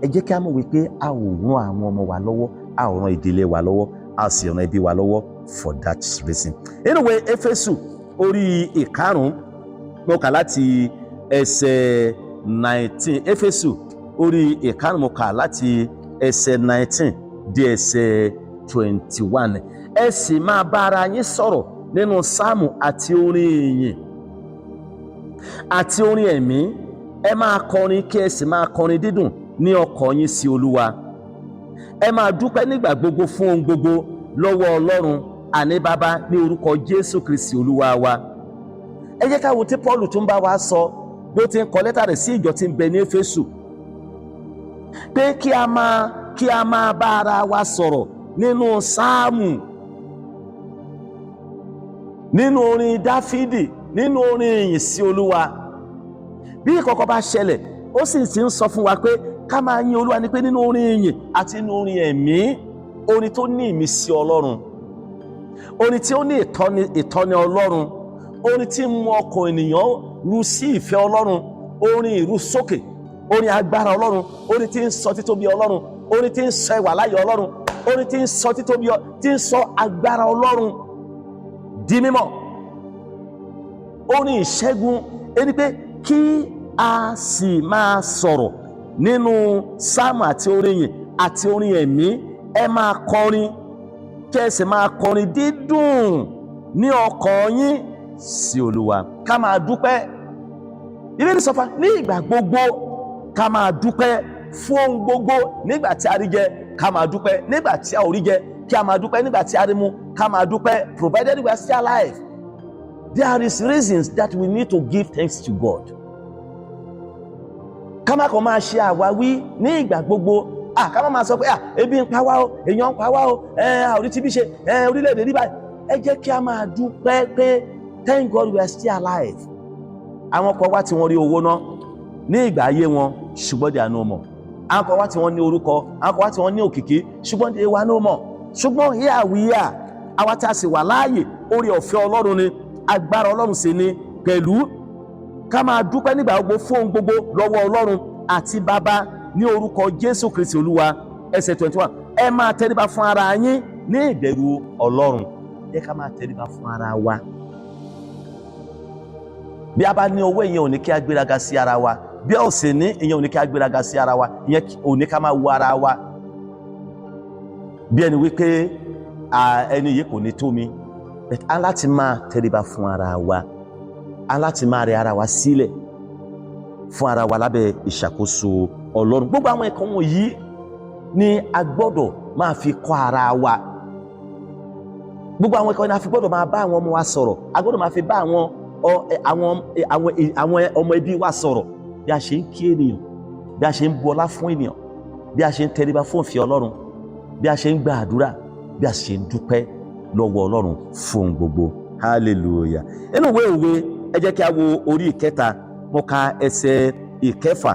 [SPEAKER 1] Ẹ jẹ́ kí a mọ̀ wípé a ò ràn àwọn ọmọ wa lọ́wọ́, a ò ràn ìdílé wa lọ́wọ́, a sì ràn ẹbí wa lọ́wọ́ for that reason. Anyway, Éfésù orí 5, mo kà láti ẹsẹ̀ 19. Éfésù orí 5, mo kà láti ẹsẹ̀ 19 dé ẹsẹ̀ 21. Ẹ sì máa bá ara yín sọ̀rọ̀ nínú sáàmù àti orin ìyìn àti orin ẹ̀mí. Ẹ máa kọrin kí ẹ sì máa kọrin dídùn ní ọkàn yín sí Olúwa. Ẹ máa dúpẹ́ nígbà gbogbo fún ohun gbogbo lọ́wọ́ Ọlọ́run àní Baba ní orúkọ Jésù Kristi Olúwa wa. Ẹ jẹ́ ká wo tí Paul tún bá wa sọ bí ó ti ń kọ lẹ́tà rẹ̀ sí ìjọ tí ń bẹ ní Éfésù, pé kí a máa bá ara wa sọ̀rọ̀ nínú sáàmù, nínú orin Dáfídì, nínú orin ìyìn sí Olúwa. Bí ìkọ̀kọ̀ bá ṣẹlẹ̀, ó sì ti ń sọ fún wa pé ká máa yin Olúwa ní pé nínú orin ìyìn àti nínú orin ẹ̀mí, orin tó ní ìmísí Ọlọ́run, orin tí ó ní ìtọ́ni Ọlọ́run, orin tí ń mú ọkàn ènìyàn ru sí ìfẹ́ Ọlọ́run, orin ìrúsókè, orin agbára Ọlọ́run, orin tí ń sọ títóbi Ọlọ́run, orin tí ń sọ ìwàláyé Ọlọ́run. orin tí ń sọ títóbi, tí ń sọ agbára Ọlọ́run di mímọ̀, orin ìṣẹ́gun. Ẹni pé kí a sì máa sọ̀rọ̀ nínú sáàmù àti orin yìí àti orin ẹ̀mí, ẹ máa kọrin, kí ẹ sì máa kọrin dídùn ní ọkàn yín sí Olúwa. Ká máa dúpẹ́. Bíbélì sọ fún wa ní ìgbà gbogbo ká máa dúpẹ́ fún ohun gbogbo. Nígbà tí a rí jẹ ká máa dúpẹ́, nígbà tí a ò rí jẹ kí a máa dúpẹ́, nígbà tí a rí mu ká máa dúpẹ́. Provided we are still alive, there is reasons that we need to give thanks to God. Ká má kàn máa ṣe àwáwí ní ìgbà gbogbo. Ká má máa sọ pé ebi ń pa wá o, èèyàn ń pa wá o, àórí tí bí ṣe, orílẹ̀-èdè rí báyìí. Ẹ jẹ́ kí a máa dúpẹ́ pé thank God we are still alive. Àwọn kan wá tí wọ́n rí owó ná ní ìgbà ayé wọn, ṣùgbọ́n they are no more. Àwọn kan wá tí wọ́n ní orúkọ, àwọn kan wá tí wọ́n ní òkìkí, ṣùgbọ́n they were no more. Ṣùgbọ́n here we are, àwa tí a sì wà láàyè, oore ọ̀fẹ́ Ọlọ́run ni, agbára Ọlọ́run sì ni pẹ̀lú. Ká máa dúpẹ́ nígbà gbogbo fún ohun gbogbo lọ́wọ́ Ọlọ́run àti Bàbá ní orúkọ Jésù Kristi Olúwa. Ẹsẹ̀ 21, ẹ máa tẹríba fún ara yín ní ìbẹ̀rù Ọlọ́run. Ẹ ká máa tẹríba fún ara wa. Bí a bá ní owó, ìyẹn ò ní kí a gbéraga sí ara wa. Bí a ò sì ní, ìyẹn ò ní kí a gbéraga sí ara wa. Ìyẹn ò ní ká máa wo ara wa bí ẹni wípé ẹni yìí kò ní tó mi. A láti máa tẹríba fún ara wa, a láti máa rẹ ara wa sílẹ̀ fún ara wa lábẹ́ ìṣàkóso Ọlọ́run. Gbogbo àwọn ẹ̀kọ́ wọ̀nyí ni a gbọ́dọ̀ máa fi kọ́ ara wa. Gbogbo àwọn ẹ̀kọ́ ni a fi gbọ́dọ̀ máa bá àwọn ọmọ wa sọ̀rọ̀. A gbọ́dọ̀ máa fi bá àwọn ọmọ ẹbí wa sọ̀rọ̀. Bí a ṣe ń kí ènìyàn, bí a ṣe ń bu ọlá fún ènìyàn, bí a ṣe ń tẹríba fún ìfẹ́ Ọlọ́run, bí a ṣe ń gba àdúrà, bí a ṣe ń dúpẹ́ lọ́wọ́ Ọlọ́run fún gbogbo. Hallelujah. Nínú ìwé Òwe, ẹ jẹ́ kí a wo orí ìkẹta, mo ka ẹsẹ̀ ìkẹfà,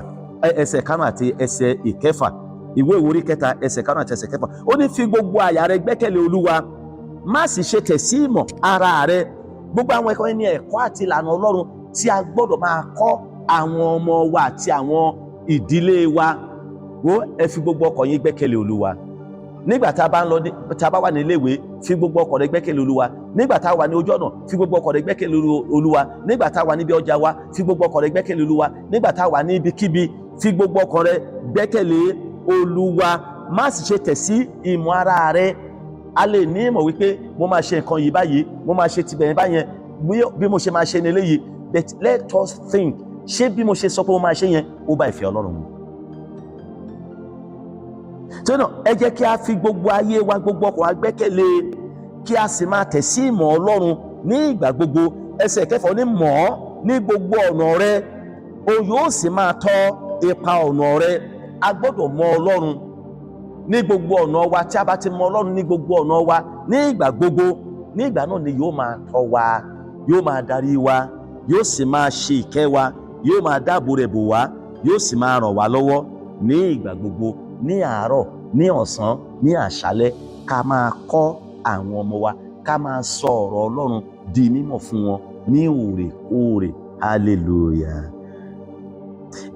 [SPEAKER 1] ẹsẹ̀ karùn-ún àti ẹsẹ̀ ìkẹfà. Ìwé Òwe orí kẹta, ẹsẹ̀ karùn-ún àti ẹsẹ̀ kẹfà. Ó ní, fi gbogbo àyà rẹ gbẹ́kẹ̀lé Olúwa, má sì ṣe tẹ̀ sí ìmọ̀ ara rẹ. Gbogbo àwọn ẹ̀kọ́ ní ẹ̀kọ́ àti ìlànà Ọlọ́run tí a gbọ́dọ̀ máa kọ́ àwọn ọmọ wa àti àwọn ìdílé wa. Ẹ fi gbogbo ọkàn yín gbẹ́kẹ̀lé Olúwa. Nígbà tá a bá wà ní iléèwé, fi gbogbo ọkàn rẹ gbẹ́kẹ̀lé Olúwa. Nígbà tá a wà ní ojú ọ̀nà, fi gbogbo ọkàn rẹ gbẹ́kẹ̀lé Olúwa. Nígbà tá a wà níbi ọjà wa, fi gbogbo ọkàn rẹ gbẹ́kẹ̀lé Olúwa. Nígbà tá a wà ní ibikíbi, fi gbogbo ọkàn rẹ gbẹ́kẹ̀lé Olúwa. Má sì ṣe tẹ̀ sí ìmọ̀ ara rẹ. A lè ní ìmọ̀ wípé mo máa ṣe nǹkan yìí báyìí, mo máa ṣe tibẹ̀ báyẹn, bí mo ṣe máa ṣe ní eléyìí. But let us think, ṣé bí mo ṣe sọ pé mo máa ṣe yẹn ó bá ìfẹ́ Ọlọ́run mu? Tó náà, ẹ jẹ́ kí a fi gbogbo ayé wa, gbogbo ọkàn wa gbẹ́kẹ̀lé, kí a sì máa tẹ̀ sí ìmọ̀ Ọlọ́run ní ìgbà gbogbo. Ẹsẹ̀ kẹfà ní, mọ̀ ọ́ ní gbogbo ọ̀nà rẹ, o yóò sì máa tọ́ ipa ọ̀nà rẹ. A gbọ́dọ̀ mọ Ọlọ́run ní gbogbo ọ̀nà wa. Tí a bá ti mọ Ọlọ́run ní gbogbo ọ̀nà wa ní ìgbà gbogbo, ní ìgbà náà ni yóò máa tọ́ wa, yóò máa darí wa, yóò sì máa ṣe ìkẹ́ wa, yóò máa dáàbò rẹ̀ bò wá, yóò sì máa ràn wá lọ́wọ́ ní ìgbà gbogbo, ní àárọ̀, ní ọ̀sán, ní àṣálẹ́. Ká máa kọ́ àwọn ọmọ wa, ká máa sọ ọ̀rọ̀ Ọlọ́run di mímọ̀ fún wọn ní òrèkóòrè. Hallelujah.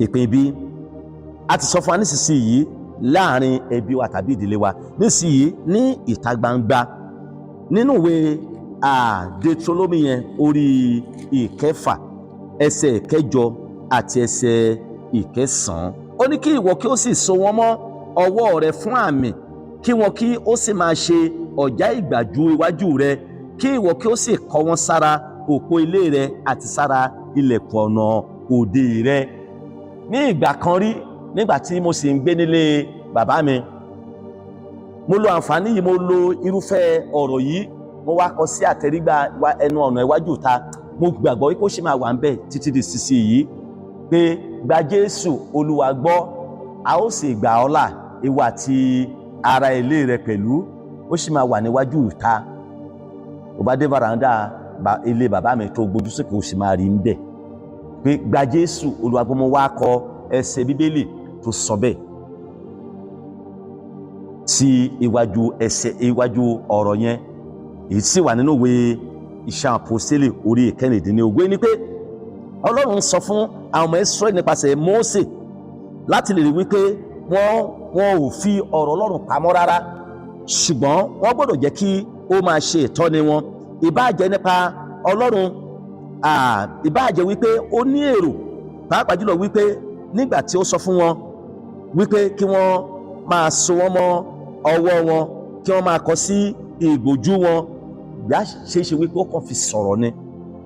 [SPEAKER 1] Ìpín bí a ti sọ fún wa nísinsìnyí láàrin ẹbí wa tàbí ìdílé wa, nísinsìnyí ní ìta gbangba, nínú ìwé Deuteronomy yẹn orí ìkẹfà, ẹsẹ̀ ìkẹjọ àti ẹsẹ̀ ìkẹsàn-án. Ó ní, kí ìwọ kí ó sì so wọn mọ́ ọwọ́ rẹ fún àmì, kí wọn kí ó sì máa ṣe ọ̀já ìgbàjú iwájú rẹ, kí ìwọ kí ó sì kọ́ wọn sára òpó ilé rẹ àti sára ilẹ̀kùn ọ̀nà òde rẹ. Ní ìgbà kan rí, nígbà tí mo sì ń gbé nílé bàbá mi, mo lo àǹfààní yìí, mo lo irúfẹ́ ọ̀rọ̀ yìí, mo wá kọ sí àtẹrígbà ẹnu ọ̀nà iwájú ìta. Mo gbàgbọ́ wípé ó ṣì máa wà ń bẹ̀ títí di sísìn yìí, pé gba Jésù Olúwa gbọ́, a ó sì gbà ọ́ là, ìwọ àti ara ilé rẹ pẹ̀lú. Ó ṣì máa wà níwájú ìta. Ó bá dé varanda ilé bàbá mi tó gbójú sókè, ó sì máa rí ń bẹ̀ pé gba Jésù Olúwa gbọ́. Mo wá kọ ẹsẹ̀ Bíbélì tó sọ bẹ́ẹ̀ sí iwájú ọ̀rọ̀ yẹn. Èyí sì wà nínú ìwé Iṣẹ́ Àpọ́stélì orí ìkẹrìndínlógún, ní pé Ọlọ́run sọ fún àwọn ọmọ Ísírẹ́lì nípasẹ̀ Mósè láti lè rí wípé wọ́n ò fi ọ̀rọ̀ Ọlọ́run pamọ́ rárá. ṣùgbọ́n wọ́n gbọ́dọ̀ jẹ́ kí ó máa ṣe ìtọ́ni wọn, ìbáà jẹ́ nípa Ọlọ́run, ìbáà jẹ́ wípé ó ní èrò, pàápàá jùlọ wípé nígbà tí ó sọ fún wọn wípé kí wọ́n máa so wọ́n mọ́ ọwọ́ wọn, kí wọ́n máa kọ sí ìgbójú wọn, ìgbà ṣe é ṣe wípé ó kàn fi sọ̀rọ̀ ni.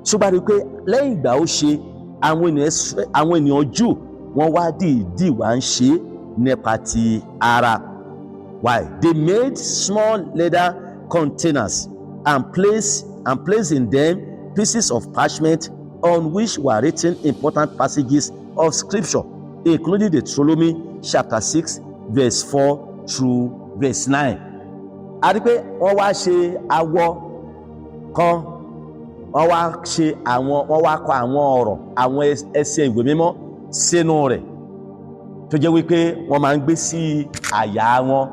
[SPEAKER 1] ṣùgbọ́n rí i pé lẹ́yìn ìgbà ó ṣe, àwọn ènìyàn Júù wọ́n wá dìídì wá ń ṣe nípa ti ara. Why? They made small leather containers and placed in them pieces of parchment on which were written important passages of scripture, including Deuteronomy chapter 6 verse 4 through verse 9. A rí pé wọ́n wá ṣe awọ kan, wọ́n wá kọ àwọn ọ̀rọ̀, àwọn ẹsẹ̀ ìwé mímọ́ sínú rẹ̀, tó jẹ́ wípé wọ́n máa ń gbé sí àyà wọn.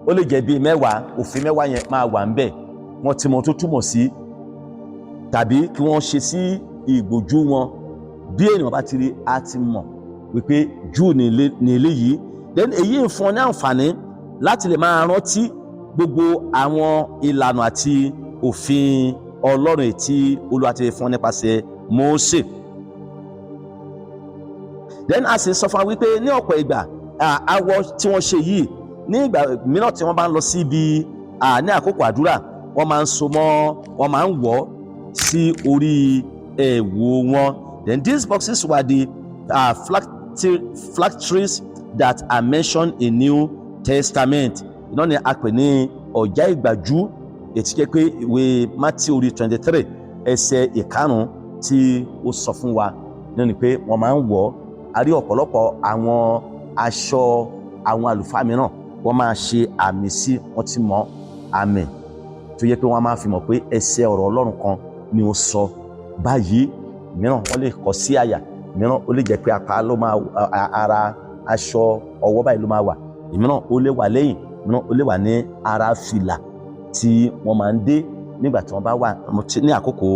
[SPEAKER 1] Ó lè jẹ́ bíi 10, òfin 10 yẹn máa wà ńbẹ̀, wọ́n ti mọ̀ tó túmọ̀ sí, tàbí kí wọ́n ṣe sí ìgbójú wọn. Bí ènìyàn bá ti rí, a ti mọ̀ wípé Júù ní eléyìí. Then èyí ń fún ọ ní àǹfààní láti lè máa rántí gbogbo àwọn ìlànà àti òfin Ọlọ́run tí Olúwa ti fún nípasẹ̀ Mósè. Then a sì sọ fún wa wípé ní ọ̀pọ̀ ìgbà awọ tí wọ́n ṣe yìí, ní ìgbà mìíràn tí wọ́n bá ń lọ síbi ní àkókò àdúrà, wọ́n máa ń so mọ́, wọ́n máa ń wọ̀ sí orí ẹ̀wù wọn. Then these boxes were the phylacteries that are mentioned in New Testament. Iná ni a pè ní ọ̀já ìgbàjú, ètí jẹ́ pé ìwé Matthew 23 ẹsẹ̀ 5 tí ó sọ fún wa nínú ni pé wọ́n máa ń wọ̀. A rí ọ̀pọ̀lọpọ̀ àwọn aṣọ àwọn àlùfáà mìíràn, wọ́n máa ṣe àmì sí, wọ́n ti mọ̀ àmì tó yẹ pé wọ́n máa fi mọ̀ pé ẹsẹ̀ ọ̀rọ̀ Ọlọ́run kan ni ó sọ báyìí. Mìíràn wọ́n lè kọ sí àyà, mìíràn ó lè jẹ́ pé apá ló máa, ara aṣọ ọwọ́ báyìí ló máa wà, mìíràn ó lè wà lẹ́yìn, mìíràn ó lè wà ní ara fìlà tí wọ́n máa ń dé nígbà tí wọ́n bá wà ní àkókò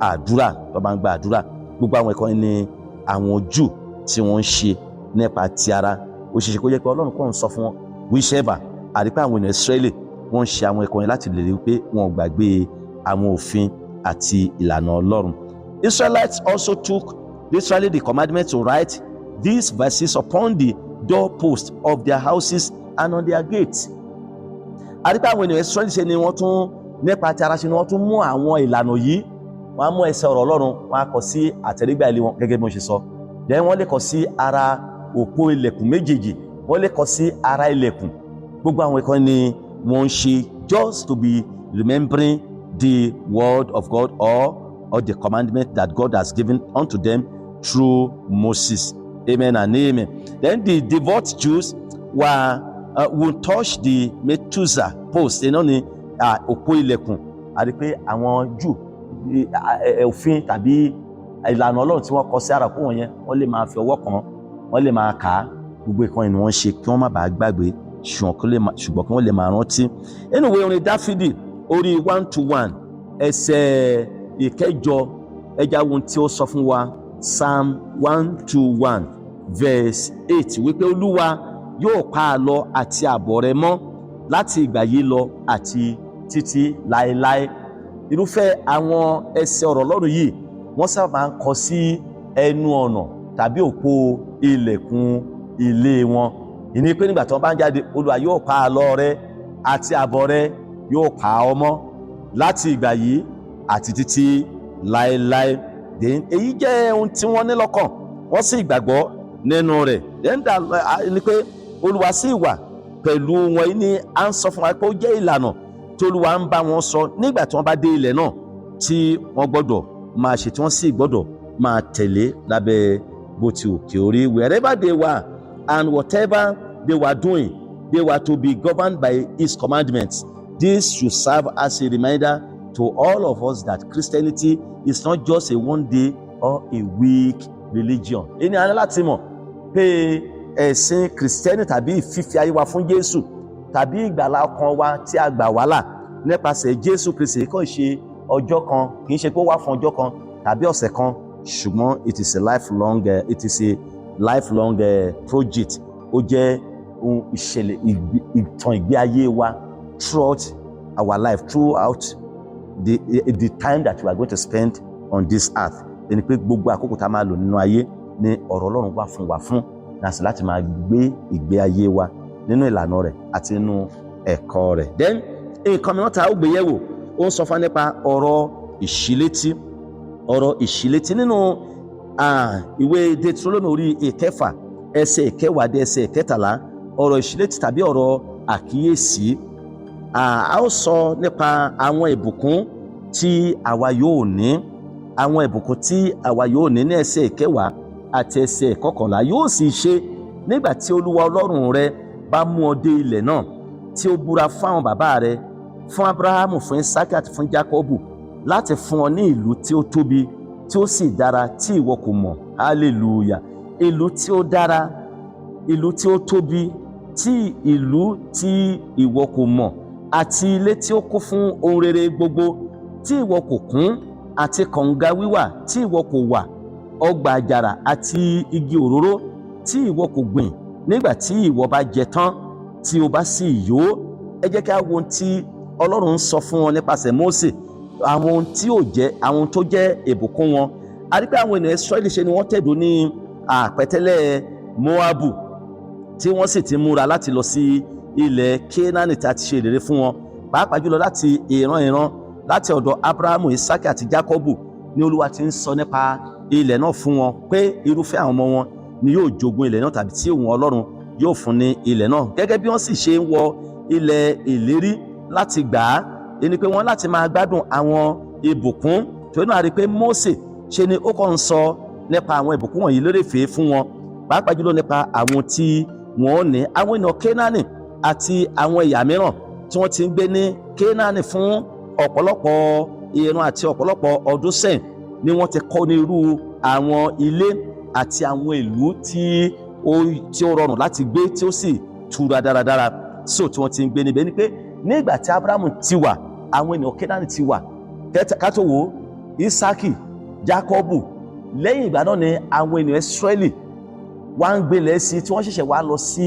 [SPEAKER 1] àdúrà, tó bá ń gba àdúrà. Gbogbo àwọn ẹ̀kọ́ ni àwọn Júù tí wọ́n ń ṣe nípa ti ara. Ó ṣeéṣe kó jẹ́ pé Ọlọ́run kàn ń sọ fún wọn wíṣẹ́bà, àdìpẹ́ àwọn ènìyàn Ísírẹ́lì wọ́n ń ṣe àwọn ẹ̀kọ́ yẹn láti lè rí pé wọn ò gbàgbé àwọn òfin àti ìlànà Ọlọ́run. Israelites also took literally the commandment to write these verses upon the doorposts of their houses and on their gates. Àdìpẹ́ àwọn ènìyàn Ísírẹ́lì ṣe ni wọ́n tún nípa ti ara ṣe ni wọ́n tún mú àwọn ìlànà yìí, wọ́n á mú ẹsẹ̀ ọ̀rọ̀ Ọlọ́run, wọ́n á kọ sí àtẹ̀rígbà ilé wọn gẹ́gẹ́ bí wọ́n ṣe sọ. Then wọ́n lè kọ sí ara òpó ilẹ̀kùn méjèèjì, wọ́n lè kọ sí ara ilẹ̀kùn. Gbogbo àwọn ẹ̀kọ́ ni wọ́n ń ṣe just to be remembering the word of God or the commandment that God has given unto them through Moses. Amen and amen. Then the devout Jews would touch the mezuzah post, ni òpó ilẹ̀kùn. A rí pé àwọn Júù òfin tàbí ìlànà Ọlọ́run tí wọ́n kọ sí ara òpó wọn yẹn, wọ́n lè máa fi ọwọ́ kàn, wọ́n lè máa kà á. Gbogbo ìkan ni wọ́n ṣe kí wọ́n má bàa gbàgbé, ṣùgbọ́n kí wọ́n lè máa rántí. Nínú ìwé orin Dáfídì orí 1-1 ẹsẹ̀ 9, ẹja ohun tí ó sọ fún wa, Psalm 1-1 verse 8 wípé Olúwa yóò pa àlọ àti àbọ̀ rẹ̀ mọ́ láti ìgbà yìí lọ àti títí láéláé. Irúfẹ́ àwọn ẹsẹ̀ ọ̀rọ̀ Ọlọ́run yìí wọ́n sábà máa ń kọ sí ẹnu ọ̀nà tàbí òpó ilẹ̀kùn ilé wọn. Ìní pé nígbà tí wọ́n bá ń jáde, Olúwa yóò pa àlọ rẹ àti àbọ̀ rẹ yóò pa ọ́ mọ́ láti ìgbà yìí àti títí láéláé. Èyí jẹ́ ohun tí wọ́n ní lọ́kàn, wọ́n sì gbàgbọ́ nínú rẹ̀. Ní pé Olúwa sì wà pẹ̀lú wọn. Ní à ń sọ fún wa pé ó jẹ́ ìlànà tí Olúwa ń bá wọn sọ nígbà tí wọ́n bá dé ilẹ̀ náà, tí wọ́n gbọ́dọ̀ máa ṣe, tí wọ́n sì gbọ́dọ̀ máa tẹ̀lé lábẹ́ bó ti òkè orí. Wherever they were and whatever they were doing, they were to be governed by His commandments. This should serve as a reminder to all of us that Christianity is not just a one day or a week religion. Ẹni àná láti mọ̀ pé ẹ̀sìn Kristẹni tàbí ìfífi ayé wa fún Jésù tàbí ìgbàlà ọkàn wa tí a gbà wá là nípasẹ̀ Jésù Kristi kò ṣe ọjọ́ kan, kì í ṣe pé ó wá fún ọjọ́ kan tàbí ọ̀sẹ̀ kan, ṣùgbọ́n it is a lifelong project. Ó jẹ́ ìṣẹ̀lẹ̀ ìtàn ìgbé ayé wa throughout our life, throughout the time that we are going to spend on this earth. Ẹni pé gbogbo àkókò tá a máa lò nínú ayé ni ọ̀rọ̀ Ọlọ́run wà fún wa fún láti máa gbé ìgbé ayé wa nínú ìlànà rẹ̀ àti nínú ẹ̀kọ́ rẹ̀. Then nǹkan mìíràn tá a ó gbé yẹ̀wò ó ń sọ fún wa nípa ọ̀rọ̀ ìṣílétí nínú ìwé Deuteronomy orí ìkẹfà ẹsẹ̀ ìkẹwàá dé ẹsẹ̀ ìkẹtàlá. Ọ̀rọ̀ ìṣílétí tàbí ọ̀rọ̀ àkíyèsí. A ó sọ nípa àwọn ìbùkún tí àwa yóò ní, àwọn ìbùkún tí àwa yóò ní ní ẹsẹ̀ ìkẹwàá àti ẹsẹ̀ ìkọkànlá. Yóò sì ṣe nígbà tí Olúwa Ọlọ́run rẹ bá mú ọ dé ilẹ̀ náà tí ó búra fún àwọn bàbá rẹ, fún Abrahamu, fún Isaki àti fún Jacobu, láti fún ọ ní ìlú tí ó tóbi tí ó sì dára tí ìwọ kò mọ̀. Hallelujah. Ìlú tí ó dára, ìlú tí ó tóbi, ìlú tí ìwọ kò mọ̀, àti ilé tí ó kún fún ohun rere gbogbo tí ìwọ kò kún, àti kànga wíwà tí ìwọ kò wà, ọgbà àjàrà àti igi òróró tí ìwọ kò gbìn, nígbà tí ìwọ bá jẹ tán tí o bá sì yó. Ẹ jẹ́ kí a wo ohun tí Ọlọ́run ń sọ fún wọn nípasẹ̀ Mósè, àwọn ohun tí ó jẹ́ àwọn ohun tó jẹ́ ìbùkún wọn. A rí pé àwọn ènìyàn Ísírẹ́lì ṣe ni wọ́n tẹ̀dó ní pẹ̀tẹ́lẹ̀ Móábù tí wọ́n sì ti múra láti lọ sí ilẹ̀ Kénáánì tí a ti ṣe ìlérí fún wọn, pàápàá jùlọ láti ìran láti ọ̀dọ̀ Abrahamu, Isaki àti Jacobu ní Olúwa ti ń sọ nípa ilẹ̀ náà fún wọn pé irúfẹ́ àwọn ọmọ wọn ni yóò jogún ilẹ̀ náà tàbí tí òun Ọlọ́run yóò fún ní ilẹ̀ náà. Gẹ́gẹ́ bí wọ́n sì ṣe ń wọ ilẹ̀ ìlérí láti gbà á, ẹni pé wọ́n láti máa gbádùn àwọn ìbùkún. Torí náà a rí pé Mósè ṣe ni ó kàn ń sọ nípa àwọn ìbùkún wọ̀nyí lérèfé fún wọn, pàápàá jùlọ nípa àwọn tí wọ́n ní. Àwọn ènìyàn Kénáánì àti àwọn ẹ̀yà mìíràn tí wọ́n ti ń gbé ní Kénáánì fún ọ̀pọ̀lọpọ̀ ìran àti ọ̀pọ̀lọpọ̀ ọdún sẹ́yìn ni wọ́n ti kọ́ ní irú àwọn ilé àti àwọn ìlú tí ó rọrùn láti gbé tí ó sì tura dáradára tí wọ́n ti ń gbé níbẹ̀. Ni pé nígbà tí Abrahamu ti wà, àwọn ènìyàn Kénáánì ti wà, ká tó wò Isaki, Jacobu, lẹ́yìn ìgbà náà ni àwọn ènìyàn Ísírẹ́lì wá ń gbélé sí tí wọ́n ṣẹ̀ṣẹ̀ wá lọ sí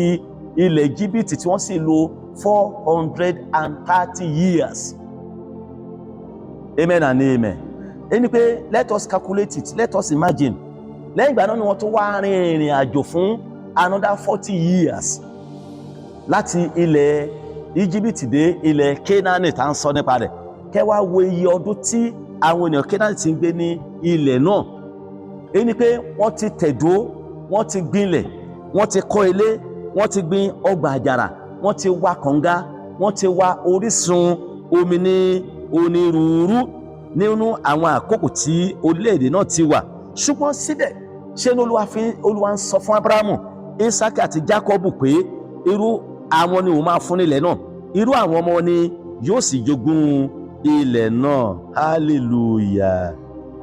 [SPEAKER 1] ilẹ̀ Íjíbítì tí wọ́n sì lò 430 years. Amen and amen. Ẹni pé let us calculate it, let us imagine. Lẹ́yìn ìgbà náà ni wọ́n tún wá rin ìrìn àjò fún another 40 years láti ilẹ̀ Íjíbítì dé ilẹ̀ Kénáánì tá ń sọ nípa rẹ̀. Kẹ́ wá wo iye ọdún tí àwọn ènìyàn Kénáánì ti ń gbé ní ilẹ̀ náà. Ẹni pé wọ́n ti tẹ̀dó, wọ́n ti gbinlẹ̀, wọ́n ti kọ́ ilé, wọ́n ti gbin ọgbà àjàrà, wọ́n ti wá kànga, wọ́n ti wá orísun omi ní onírúurú nínú àwọn àkókò tí orílẹ̀-èdè náà ti wà. Ṣùgbọ́n síbẹ̀ ṣé ní Olúwa ń sọ fún Abrahamu, Isaki àti Jacobu pé irú àwọn ni òun máa fún nílẹ̀ náà, irú àwọn ọmọ ni yóò sì jogún ilẹ̀ náà. Hallelujah.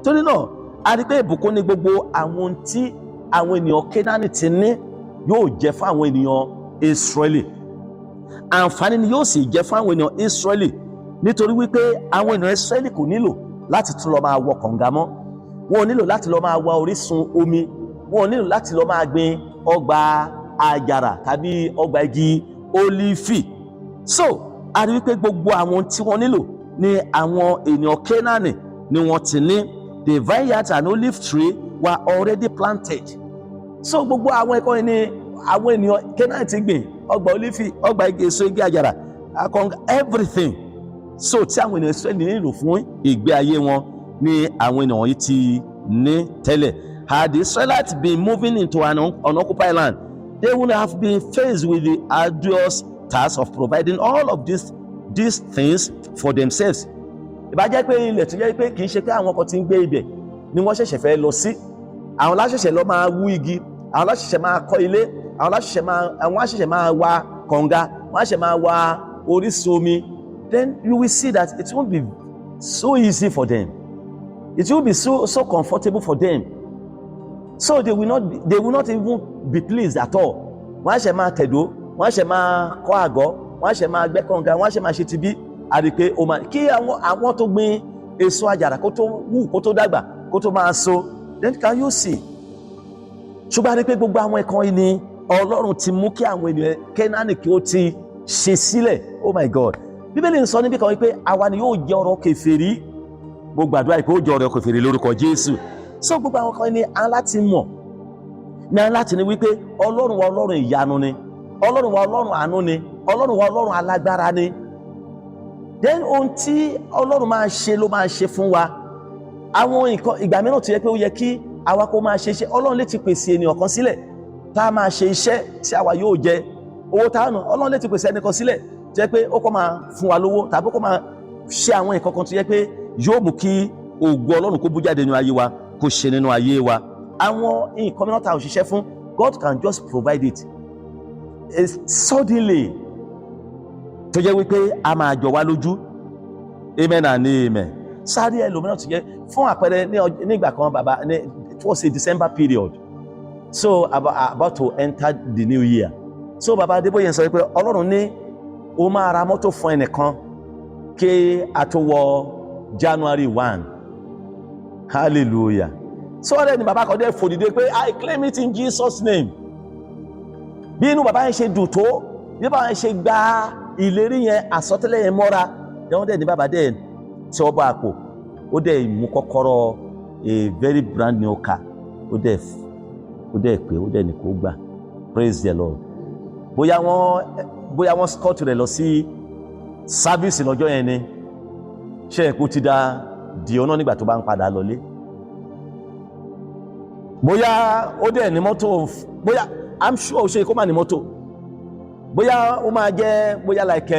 [SPEAKER 1] Torí náà a rí pé ìbùkún ní gbogbo àwọn tí àwọn ènìyàn Kénáánì ti ní yóò jẹ́ fún àwọn ènìyàn Ísírẹ́lì. Àǹfààní ni yóò sì jẹ́ fún àwọn ènìyàn Ísírẹ́lì, nítorí wípé àwọn ènìyàn Ísírẹ́lì kò nílò láti tún lọ máa wọ kànga mọ́, wọn ò nílò láti lọ máa wá orísun omi, wọn ò nílò láti lọ máa gbin ọgbà àjàrà tàbí ọgbà igi ólífì. So a rí wípé gbogbo àwọn tí wọ́n nílò ni àwọn ènìyàn Kénáánì ni wọ́n ti ní. The vineyards and olive tree were already planted. So gbogbo àwọn ẹ̀kọ́ ni àwọn ènìyàn Kénáánì ti gbìn, ọgbà ólífì, ọgbà igi èso, igi àjàrà, akọ̀ǹga, everything. So tí àwọn ènìyàn Ísírẹ́lì nílò fún ìgbé ayé wọn ni àwọn ènìyàn wọ̀nyí ti ní tẹ́lẹ̀. Had the Israelites been moving into an unoccupied land, they would have been faced with the arduous task of providing all of these things for themselves. Ìbá jẹ́ pé ilẹ̀ tó jẹ́ pé kì í ṣe pé àwọn kan ti ń gbé ibẹ̀ ni wọ́n ṣẹ̀ṣẹ̀ fẹ́ lọ sí, àwọn láṣẹ̀ṣẹ̀ lọ máa wú igi, àwọn láṣẹ̀ṣẹ̀ máa kọ́ ilé, àwọn láṣẹ̀ṣẹ̀ máa wá kànga, wọ́n láṣẹ̀ṣẹ̀ máa wá orísun omi. Then you will see that it won't be so easy for them. It will be so comfortable for them. So they will not even be pleased at all. Wọ́n ṣe máa tẹ̀dó, wọ́n ṣe máa kọ́ àgọ́, wọ́n ṣe máa gbẹ́ kànga, wọ́n ṣe máa ṣe ti bí. A rí pé o máa kí àwọn tó gbin èso àjàrà kó tó wù, kó tó dàgbà, kó tó máa so. Then can you see? Ṣùgbọ́n a rí pé gbogbo àwọn ẹ̀kan yìí ni Ọlọ́run ti mú kí àwọn ènìyàn Kénáánì kí ó ti ṣe sílẹ̀. Oh my God. Bíbélì ń sọ níbí kan wípé àwa ni yóò jẹ́ ọ̀rọ̀ kèfèrí. Mo gbàdúrà pé ó jẹ́ ọ̀rọ̀ kèfèrí lórúkọ Jésù. So gbogbo àwọn kan ní aláti mọ̀, ní aláti ní wípé Ọlọ́run wa Ọlọ́run ìyanu ni, Ọlọ́run wa Ọlọ́run àánú ni, Ọlọ́run wa Ọlọ́run alágbára ni. Then ohun tí Ọlọ́run máa ṣe ló máa ṣe fún wa. Àwọn nǹkan ìgbà mìíràn tó yẹ pé ó yẹ kí àwa kó máa ṣe iṣẹ́, Ọlọ́run lè ti pèsè ènìyàn kan sílẹ̀ tá a máa ṣe iṣẹ́ tí àwa yóò jẹ owó tá a nù. Ọlọ́run lè ti pèsè ẹnìkan sílẹ̀ tó yẹ pé ó kọ́ máa fún wa lówó tàbí ó kọ́ máa ṣe àwọn nǹkan kan tó yẹ pé yóò mú kí ògo Ọlọ́run kó bú jáde nínú ayé wa, kó ṣe nínú ayé wa. Àwọn nǹkan mìíràn tá a ò ṣiṣẹ́ fún, God can just provide it suddenly tó jẹ́ wípé a máa jọ wá lójú. Amen and amen. Sáré ẹlòmíràn tó jẹ́ fún àpẹẹrẹ nígbà kan bàbá it was a December period, so about to enter the new year. So bàbá Adébóyè sọ pé Ọlọ́run ní ó máa ra mọ́tò fún ẹnìkan kí a tó wọ January 1. Hallelujah. So ọ̀rẹ́ ni bàbá kan dé fòdìdé pé I claim it in Jesus name. Bí inú bàbá yẹn ṣe dùn tó, bí bàbá yẹn ṣe gba ìlérí yẹn, àsọtẹ́lẹ̀ yẹn mọ́ra, wọ́n dẹ̀ ní bàbá dẹ̀ tí ó bá àpò, ó dẹ̀ mú kọ́kọ́rọ́ a very brand new car, ó dẹ̀ pé ó dẹ̀ ní kó gbà. Praise the Lord. Bóyá wọ́n scott rẹ̀ lọ sí sáfíìsì lọ́jọ́ yẹn ni, ṣé ẹ̀kú ti da di ọ̀nà nígbà tó bá ń padà lọlé. Bóyá ó dẹ̀ ní mọ́tò, bóyá I'm sure ó ṣe kó má ní mọ́tò, bóyá ó máa jẹ́ bóyá like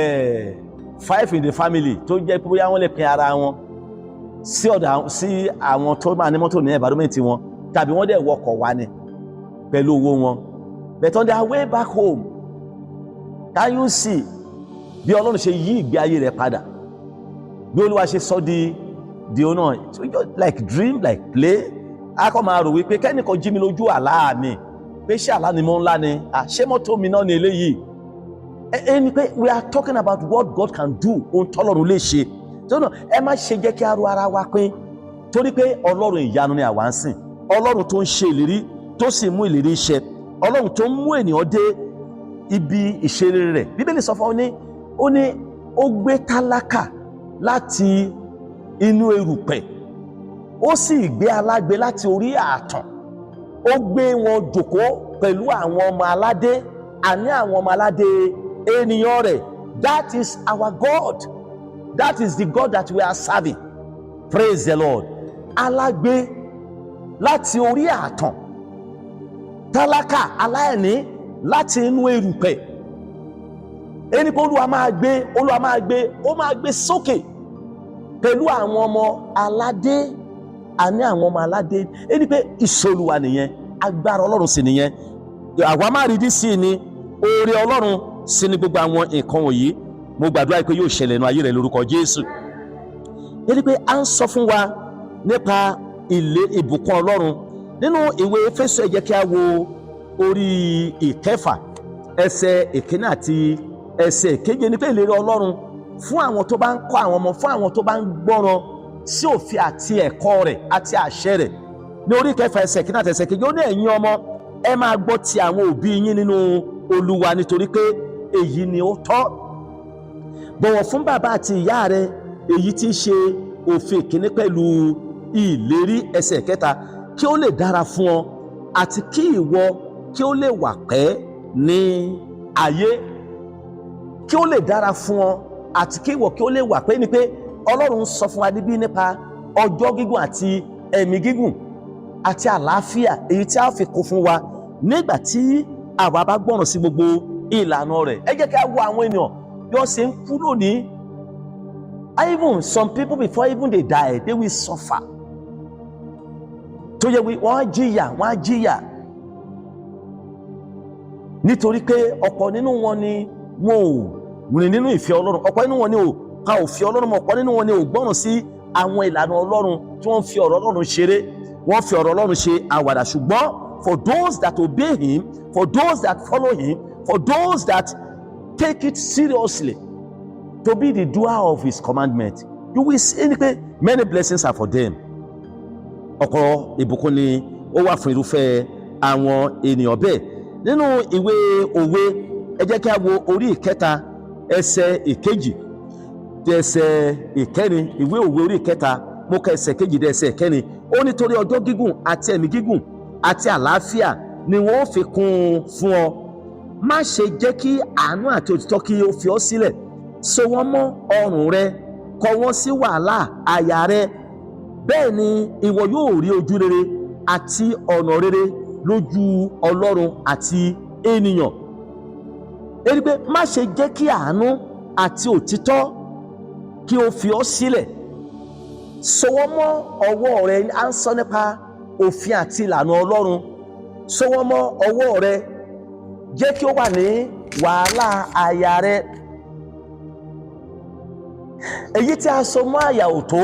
[SPEAKER 1] 5 in the family tó jẹ́ pé bóyá wọ́n lè pín ara wọn sí àwọn tó máa ní mọ́tò ní environment wọn, tàbí wọ́n dẹ̀ wọkọ̀ wá ní pẹ̀lú owó wọn. But on their way back home, can you see bí Ọlọ́run ṣe yí ìgbé ayé rẹ̀ padà, bí Olúwa ṣe sọ di ọ̀nà, like dream like play. A kọ́ máa rò wípé kẹ́nìkan jí mi lójú àlá mi pé ṣé àlá ni mo ńlá ni, ṣé mọ́tò mi náà ni eléyìí. Ẹni pé we are talking about what God can do, ohun tọ́lọ́run lè ṣe. Tó náà ẹ má ṣe jẹ́ kí a ro ara wa pín, torí pé Ọlọ́run ìyanu ni àwa ń sìn, Ọlọ́run tó ń ṣe ìlérí tó sì mú ìlérí ṣẹ, Ọlọ́run tó ń mú ènìyàn dé ibi ìṣeré rẹ̀. Bíbélì sọ fún ó ní ó gbé tálákà láti inú erùpẹ̀, ó sì gbé alágbe láti orí ààtàn, ó gbé wọn jókòó pẹ̀lú àwọn ọmọ aládé, àní àwọn ọmọ aládé ènìyàn rẹ̀. That is our God. That is the God that we are serving. Praise the Lord. Alágbe láti orí ààtàn, tálákà aláìní láti inú erùpẹ̀. Ẹni pé Olúwa máa gbé ó máa gbé sókè pẹ̀lú àwọn ọmọ aládé, àní àwọn ọmọ aládé. Ẹni pé ìṣolúwa nìyẹn, agbára Ọlọ́run sì nìyẹn. Àwa máa rí dísì ni oore Ọlọ́run sí ní gbogbo àwọn nǹkan wọ̀nyí. Mo gbàdúrà pé yóò ṣẹlẹ̀ nínú ayé rẹ̀ lórúkọ Jésù. Ẹni pé à ń sọ fún wa nípa ìbùkún Ọlọ́run nínú ìwé Éfésù. Ẹ jẹ́ kí a wo orí 6 ẹsẹ̀ 1 àti ẹsẹ̀ 7. Ní pé ìlérí Ọlọ́run fún àwọn tó bá ń kọ́ àwọn ọmọ, fún àwọn tó bá ń gbọ́ràn sí òfin àti ẹ̀kọ́ rẹ̀ àti àṣẹ rẹ̀. Ní orí 6 ẹsẹ̀ 1 àti ẹsẹ̀ 7, ó ní ẹ̀yin ọmọ ẹ máa gbọ́ ti àwọn òbí yín nínú Olúwa, nítorí pé èyí ni ó tọ́. Bọ̀wọ̀ fún bàbá àti ìyá rẹ, èyí tí í ṣe òfin ìkíní pẹ̀lú ìlérí. Ẹsẹ̀ 3, kí ó lè dára fún ọ àti kí ìwọ kí ó lè wà pẹ́ ní ayé. Kí ó lè dára fún ọ àti kí ìwọ kí ó lè wà pẹ́, ni pé Ọlọ́run sọ fún wa níbí nípa ọjọ́ gígùn àti ẹ̀mí gígùn àti àlàáfíà èyí tí a fi kún fún wa nígbà tí àwa bá gbọ́ràn sí gbogbo ìlànà rẹ̀. Ẹ jẹ́ kí a wo àwọn ènìyàn bí wọ́n ṣe ń kú lónìí. Even some people, before even they die, they will suffer. Tó yẹ wọ́n á jìyà nítorí pé ọ̀pọ̀ nínú wọn ni wọn ò rìn nínú ìfẹ́ Ọlọ́run, ọ̀pọ̀ nínú wọn ni ò ka òfin Ọlọ́run mọ́, ọ̀pọ̀ nínú wọn ni ò gbọ́ràn sí àwọn ìlànà Ọlọ́run, tí wọ́n fi ọ̀rọ̀ Ọlọ́run ṣeré, wọ́n fi ọ̀rọ̀ Ọlọ́run ṣe àwàdà. Ṣùgbọ́n for those that obey him, for those that follow him, for those that take it seriously to be the doer of his commandment, you will see many blessings are for them. Ọ̀pọ̀ ìbùkún ni ó wà fún irúfẹ́ àwọn ènìyàn bẹ́ẹ̀. nínú ìwé òwe ẹ jẹ́ kí a wo orí ìkẹta ẹsẹ̀ ìkejì dé ẹsẹ̀ ìkẹrin. Ìwé òwe orí ìkẹta mo ka ẹsẹ̀ kejì dé ẹsẹ̀ ìkẹrin. Ó ní torí ọjọ́ gígùn àti ẹ̀mí gígùn àti àlàáfíà ni wọ́n ó fi kún un fún ọ. Má ṣe jẹ́ kí àánú àti òtítọ́ kí ó fi ọ́ sílẹ̀. So wọ́n mọ́ ọrùn rẹ, kọ wọ́n sí wàhálà àyà rẹ. Bẹ́ẹ̀ ni ìwọ yóò rí ojú rere àti ọ̀nà rere lójú Ọlọ́run àti ènìyàn. Èyí pé má ṣe jẹ́ kí àánú àti òtítọ́ kí ó fi ọ́ sílẹ̀. So wọ́n mọ́ ọwọ́ rẹ, à ń sọ nípa òfin àti ìlànà Ọlọ́run. So wọ́n mọ́ ọwọ́ rẹ, jẹ́ kí ó wà ní wàhálà àyà rẹ. Èyí tí a so mọ́ àyà ò tó.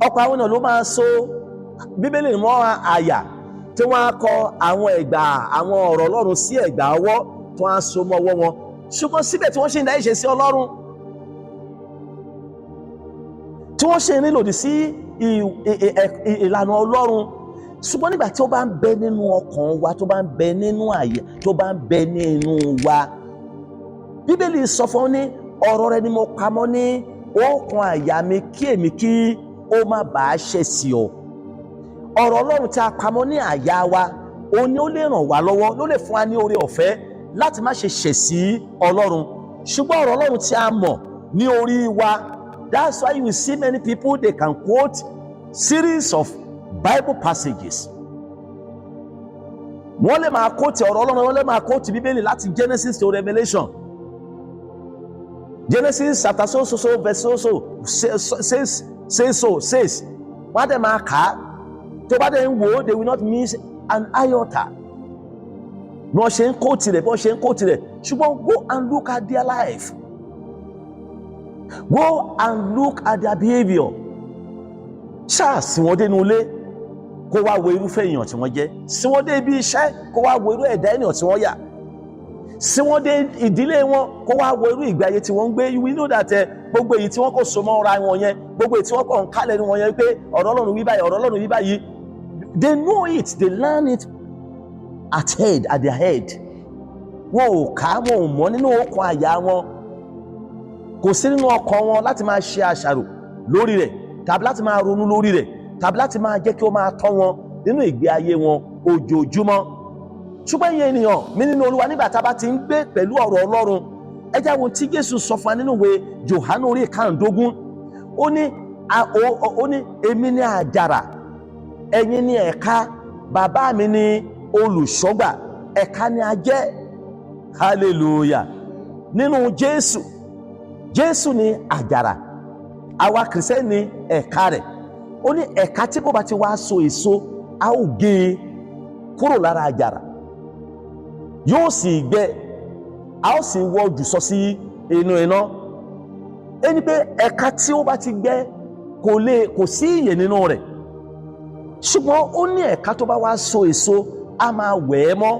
[SPEAKER 1] Ọ̀pọ̀ àwọn ènìyàn ló máa so Bíbélì mọ́ àyà tí wọ́n á kọ àwọn ẹ̀gbà àwọn ọ̀rọ̀ Ọlọ́run sí ẹ̀gbà ọwọ́ tí wọ́n á so mọ́ ọwọ́ wọn. Ṣùgbọ́n síbẹ̀ tí wọ́n ṣe ń dá ìṣe sí Ọlọ́run, tí wọ́n ṣe ń rìn lòdì sí ìlànà Ọlọ́run. Ṣùgbọ́n nígbà tí ó bá ń bẹ nínú ọkàn wa, tó bá ń bẹ nínú àyà, tó bá ń bẹ nínú wa, Bíbélì sọ fún ní ọ̀rọ̀ rẹ ni mo pamọ́ ní ọkàn àyà mi kí èmi kí ó má bàa ṣẹ̀ sí ọ. Ọ̀rọ̀ Ọlọ́run tí a pamọ́ ní àyà wa, òun ni ó lè ràn wá lọ́wọ́, ló lè fún wa ní oore ọ̀fẹ́ láti má ṣe ṣẹ̀ sí Ọlọ́run. Ṣùgbọ́n ọ̀rọ̀ Ọlọ́run tí a mọ̀ ní orí wa, that's why you see many people, they can quote series of Bible passages. Wọ́n lè máa quote ọ̀rọ̀ Ọlọ́run, wọ́n lè máa quote Bíbélì láti Genesis to Revelation. Genesis chapter so verse says. Wọ́n á dẹ̀ máa kà á. Tó bá dẹ̀ ń wò, they will not miss an iota. Bí wọ́n ṣe ń quote rẹ̀, bí wọ́n ṣe ń quote rẹ̀. Ṣùgbọ́n go and look at their life. Go and look at their behaviour. Ṣáà sí wọn dénú ilé kó wá wo irúfẹ́ èèyàn tí wọ́n jẹ́. Sí wọn dé ibi iṣẹ́ kó wá wo irú ẹ̀dá ènìyàn tí wọ́n yà. Sí wọn dé ìdílé wọn kó wá wo irú ìgbé ayé tí wọ́n ń gbé. You will know that gbogbo èyí tí wọ́n kò so mọ́ ara wọn yẹn, gbogbo èyí tí wọ́n kò ń kálẹ̀ ní wọn yẹn pé ọ̀rọ̀ Ọlọ́run wí báyìí, ọ̀rọ̀ Ọlọ́run wí báyìí. They know it, they learn it at their head. Wọn ò ká, wọn ò mọ̀ nínú ọkàn àyà wọn. Kò sí nínú ọkàn wọn láti máa ṣe àṣàrò lórí rẹ̀, tàbí láti máa ronú lórí rẹ̀, tàbí láti máa jẹ́ kí ó máa tọ́ wọn nínú ìgbé ayé wọn ojoojúmọ́. Ṣùgbọ́n ẹ̀yin ènìyàn mi nínú Olúwa, nígbà tá a bá ti ń gbé pẹ̀lú ọ̀rọ̀ Ọlọ́run, ẹ jẹ́ wo tí Jésù sọ fún wa nínú ìwé Jòhánù orí 15. Ó ní èmi ni àjàrà, ẹ̀yin ni ẹ̀ka, bàbá mi ni olùṣọ́gbà, ẹ̀ka ni a jẹ́. Hallelujah. Nínú Jésù ni àjàrà, àwa Kìrìsìtẹ́nì ni ẹ̀ka rẹ̀. Ó ní ẹ̀ka tí kò bá ti wá so èso, a ó gé e kúrò lára àjàrà, yóò sì gbẹ, a ó sì wọ́ jù sọ sí inú iná. Ẹni pé ẹ̀ka tí ó bá ti gbẹ kò sí ìyè nínú rẹ̀. Ṣùgbọ́n ó ní ẹ̀ka tó bá wá so èso, a máa wẹ̀ ẹ́ mọ́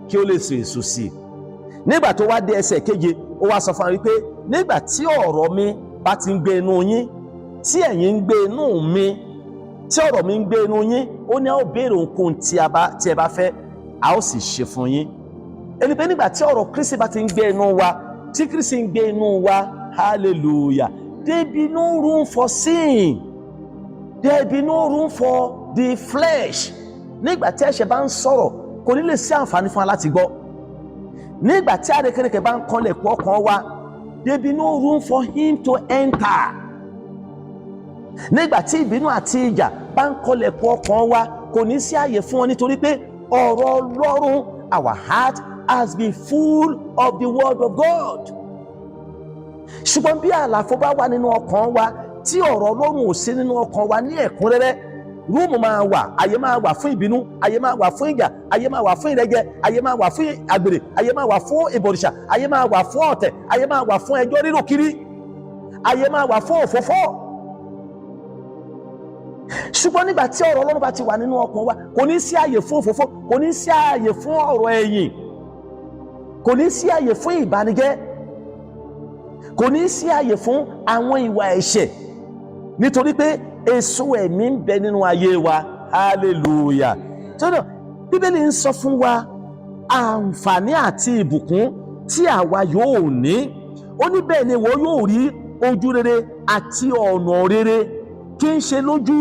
[SPEAKER 1] kí ó lè so èso sí i. Nígbà tó wá dé ẹsẹ̀ keje, ó wá sọ fún wa wípé nígbà tí ọ̀rọ̀ mi bá ti ń gbé inú yín, tí ẹ̀yin ń gbé inú mi, tí ọ̀rọ̀ mi ń gbé inú yín, ó ní a ó béèrè ohunkóhun tí ẹ bá fẹ́, a ó sì ṣe fún yín. Ẹni pé nígbà tí ọ̀rọ̀ Kristi bá ti ń gbé inú wa, tí Kristi ń gbé inú wa, hallelujah, there be no room for sin, there be no room for the flesh. Nígbà tí ẹ̀ṣẹ̀ bá ń sọ̀rọ̀, kò ní lè sí àǹfààní fún wa láti gbọ́. Nígbà tí àrékérekè bá ń kanlẹ̀ pọ̀ ọkàn wa, there be no room for him to enter. Nígbà tí ìbínú àti ìjà bá ń kanlẹ̀ pọ̀ ọkàn wa, kò ní sí àyè fún wọn, nítorí pé ọ̀rọ̀ Ọlọ́run, our heart has been full of the word of God. Ṣùgbọ́n bí àlàfo bá wà nínú ọkàn wa, tí ọ̀rọ̀ Ọlọ́run ò sí nínú ọkàn wa ní ẹ̀kúnrẹ́rẹ́, rúùmù máa wà, àyè máa wà fún ìbínú, àyè máa wà fún ìjà, àyè máa wà fún ìrẹ́jẹ, àyè máa wà fún àgbèrè, àyè máa wà fún ìbọ̀rìṣà, àyè máa wà fún ọ̀tẹ̀, àyè máa wà fún ẹjọ́ rírò kiri, àyè máa wà fún òfófó. Ṣùgbọ́n nígbà tí ọ̀rọ̀ Ọlọ́run bá ti wà nínú ọkàn wa, kò ní sí àyè fún òfófó, kò ní sí àyè fún ọ̀rọ̀ ẹ̀yìn, kò ní sí àyè fún ìbànújẹ́, kò ní sí àyè fún àwọn ìwà ẹ̀ṣẹ̀, nítorí pé èso ẹ̀mí ń bẹ nínú ayé wa. Hallelujah. Tọ́nà Bíbélì ń sọ fún wa àǹfààní àti ìbùkún tí àwa yóò ní. Ó ní bẹ́ẹ̀ ni ìwọ yóò rí ojú rere àti ọ̀nà rere, kì í ṣe lójú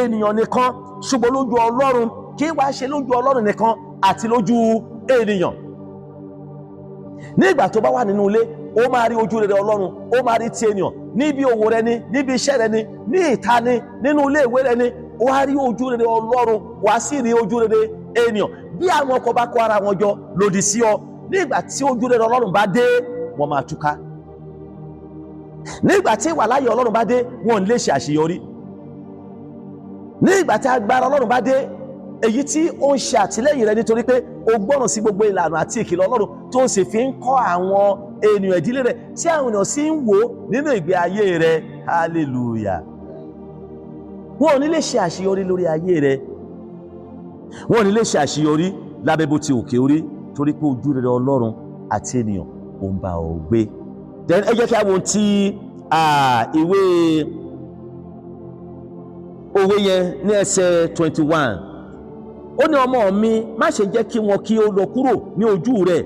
[SPEAKER 1] ènìyàn nìkan ṣùgbọ́n lójú Ọlọ́run, kì í wá ṣe lójú Ọlọ́run nìkan àti lójú ènìyàn. Ní ìgbà tó bá wà nínú ilé, ó máa rí ojú rere Ọlọ́run, ó máa rí ti ènìyàn, níbi òwò rẹ ni, níbi iṣẹ́ rẹ ni, ní ìta ni, nínú ilé ìwé rẹ ni, wá rí ojú rere Ọlọ́run, wá sì rí ojú rere ènìyàn. Bí àwọn ọkọ bá kó ara wọn jọ lòdì sí ọ, ní ìgbà tí ojú rere Ọlọ́run bá dé, wọ́n máa túká. Ní ìgbà tí ìwàláyé Ọlọ́run bá dé, wọn ò ní lè ṣe àṣeyọrí. Ní ìgbà tí agbára Ọlọ́run bá dé, èyí tí ó ń ṣe àtìlẹ́yìn rẹ nítorí pé o gbọ́ràn sí gbogbo ìlànà àti ìkìlọ̀ Ọlọ́run tó sì fi ń kọ́ àwọn ènìyàn ìdílé rẹ tí àwọn ènìyàn sì ń wò nínú ìgbé ayé rẹ. Hallelujah. Wọn ò ní lè ṣe àṣeyọrí lórí ayé rẹ, wọn ò ní lè ṣe àṣeyọrí lábẹ́ bó ti òkè orí, torí pé ojú rere Ọlọ́run àti ènìyàn ò ń bá ọ gbé. Then ẹ jẹ́ kí a wo ti ìwé òwe yẹn ní ẹsẹ̀ 21. Ó ní ọmọ mi, má ṣe jẹ́ kí wọn kí ó lọ kúrò ní ojú rẹ̀,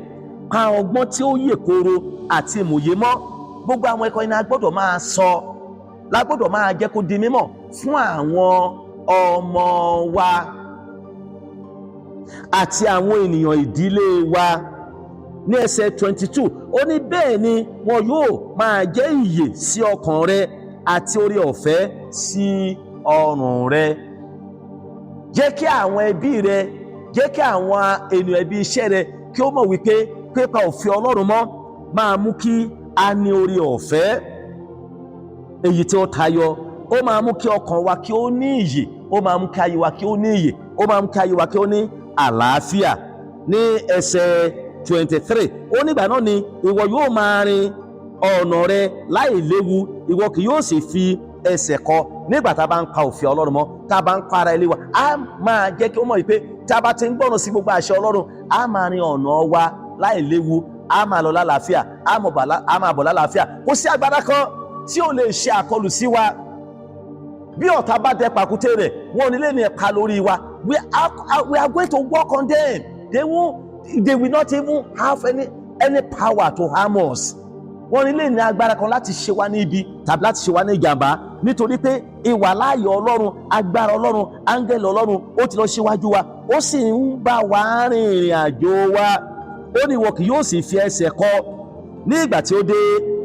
[SPEAKER 1] pa ọgbọ́n tí ó yè kooro àti ìmòye mọ́. Gbogbo àwọn ẹ̀kọ́ iná gbọ́dọ̀ máa sọ, la gbọ́dọ̀ máa jẹ́ kó di mímọ̀ fún àwọn ọmọ wa àti àwọn ènìyàn ìdílé wa. Ní ẹsẹ̀ 22, ó ní bẹ́ẹ̀ ni wọn yóò máa jẹ́ ìyè sí ọkàn rẹ àti oore ọ̀fẹ́ sí ọrùn rẹ. Jẹ́ kí àwọn ẹbí rẹ, jẹ́ kí àwọn ènìyàn ẹbí iṣẹ́ rẹ kí ó mọ̀ wípé pípa òfin Ọlọ́run mọ́ máa mú kí a ní oore ọ̀fẹ́ èyí tí ó tayọ. Ó máa mú kí ọkàn wa kí ó ní ìyè, ó máa mú kí ayé wa kí ó ní ìyè, ó máa mú kí ayé wa kí ó ní àlàáfíà. Ní ẹsẹ̀ 23, ó nígbà náà ni ìwọ yóò máa rin ọ̀nà rẹ láì léwu, ìwọ kì yóò sì fi ẹsẹ̀ kọ. Nígbà tá a bá ń pa òfin Ọlọ́run mọ́, tá a bá ń pa ara ilé wa, a máa jẹ́ kí ó mọ̀ wípé tá a bá ti ń gbọ́ràn sí gbogbo àṣẹ Ọlọ́run, a máa rin ọ̀nà wa láì léwu, a máa lọ lálàáfíà, a máa bọ̀ lálàáfíà. Kò sí agbára kan tí ó lè ṣe àkọlù sí wa. Bí ọ̀tá bá dẹ pàkúté rẹ̀, wọn ò ní lè ní ẹ̀ka lórí wa. We are going to walk on them. They will not even have any power to harm us. Wọ́n ní lè ní agbára kan láti ṣe wá ní ibi tàbí láti ṣe wá ní ìjàmbá, nítorí pé ìwàláàyè Ọlọ́run, agbára Ọlọ́run, áńgẹ́lì Ọlọ́run ó ti lọ síwájú wa, ó sì ń bá wa rin ìrìn àjò wa. Ó ní ìwọ kì yóò sì fi ẹsẹ̀ kọ. Ní ìgbà tí ó dé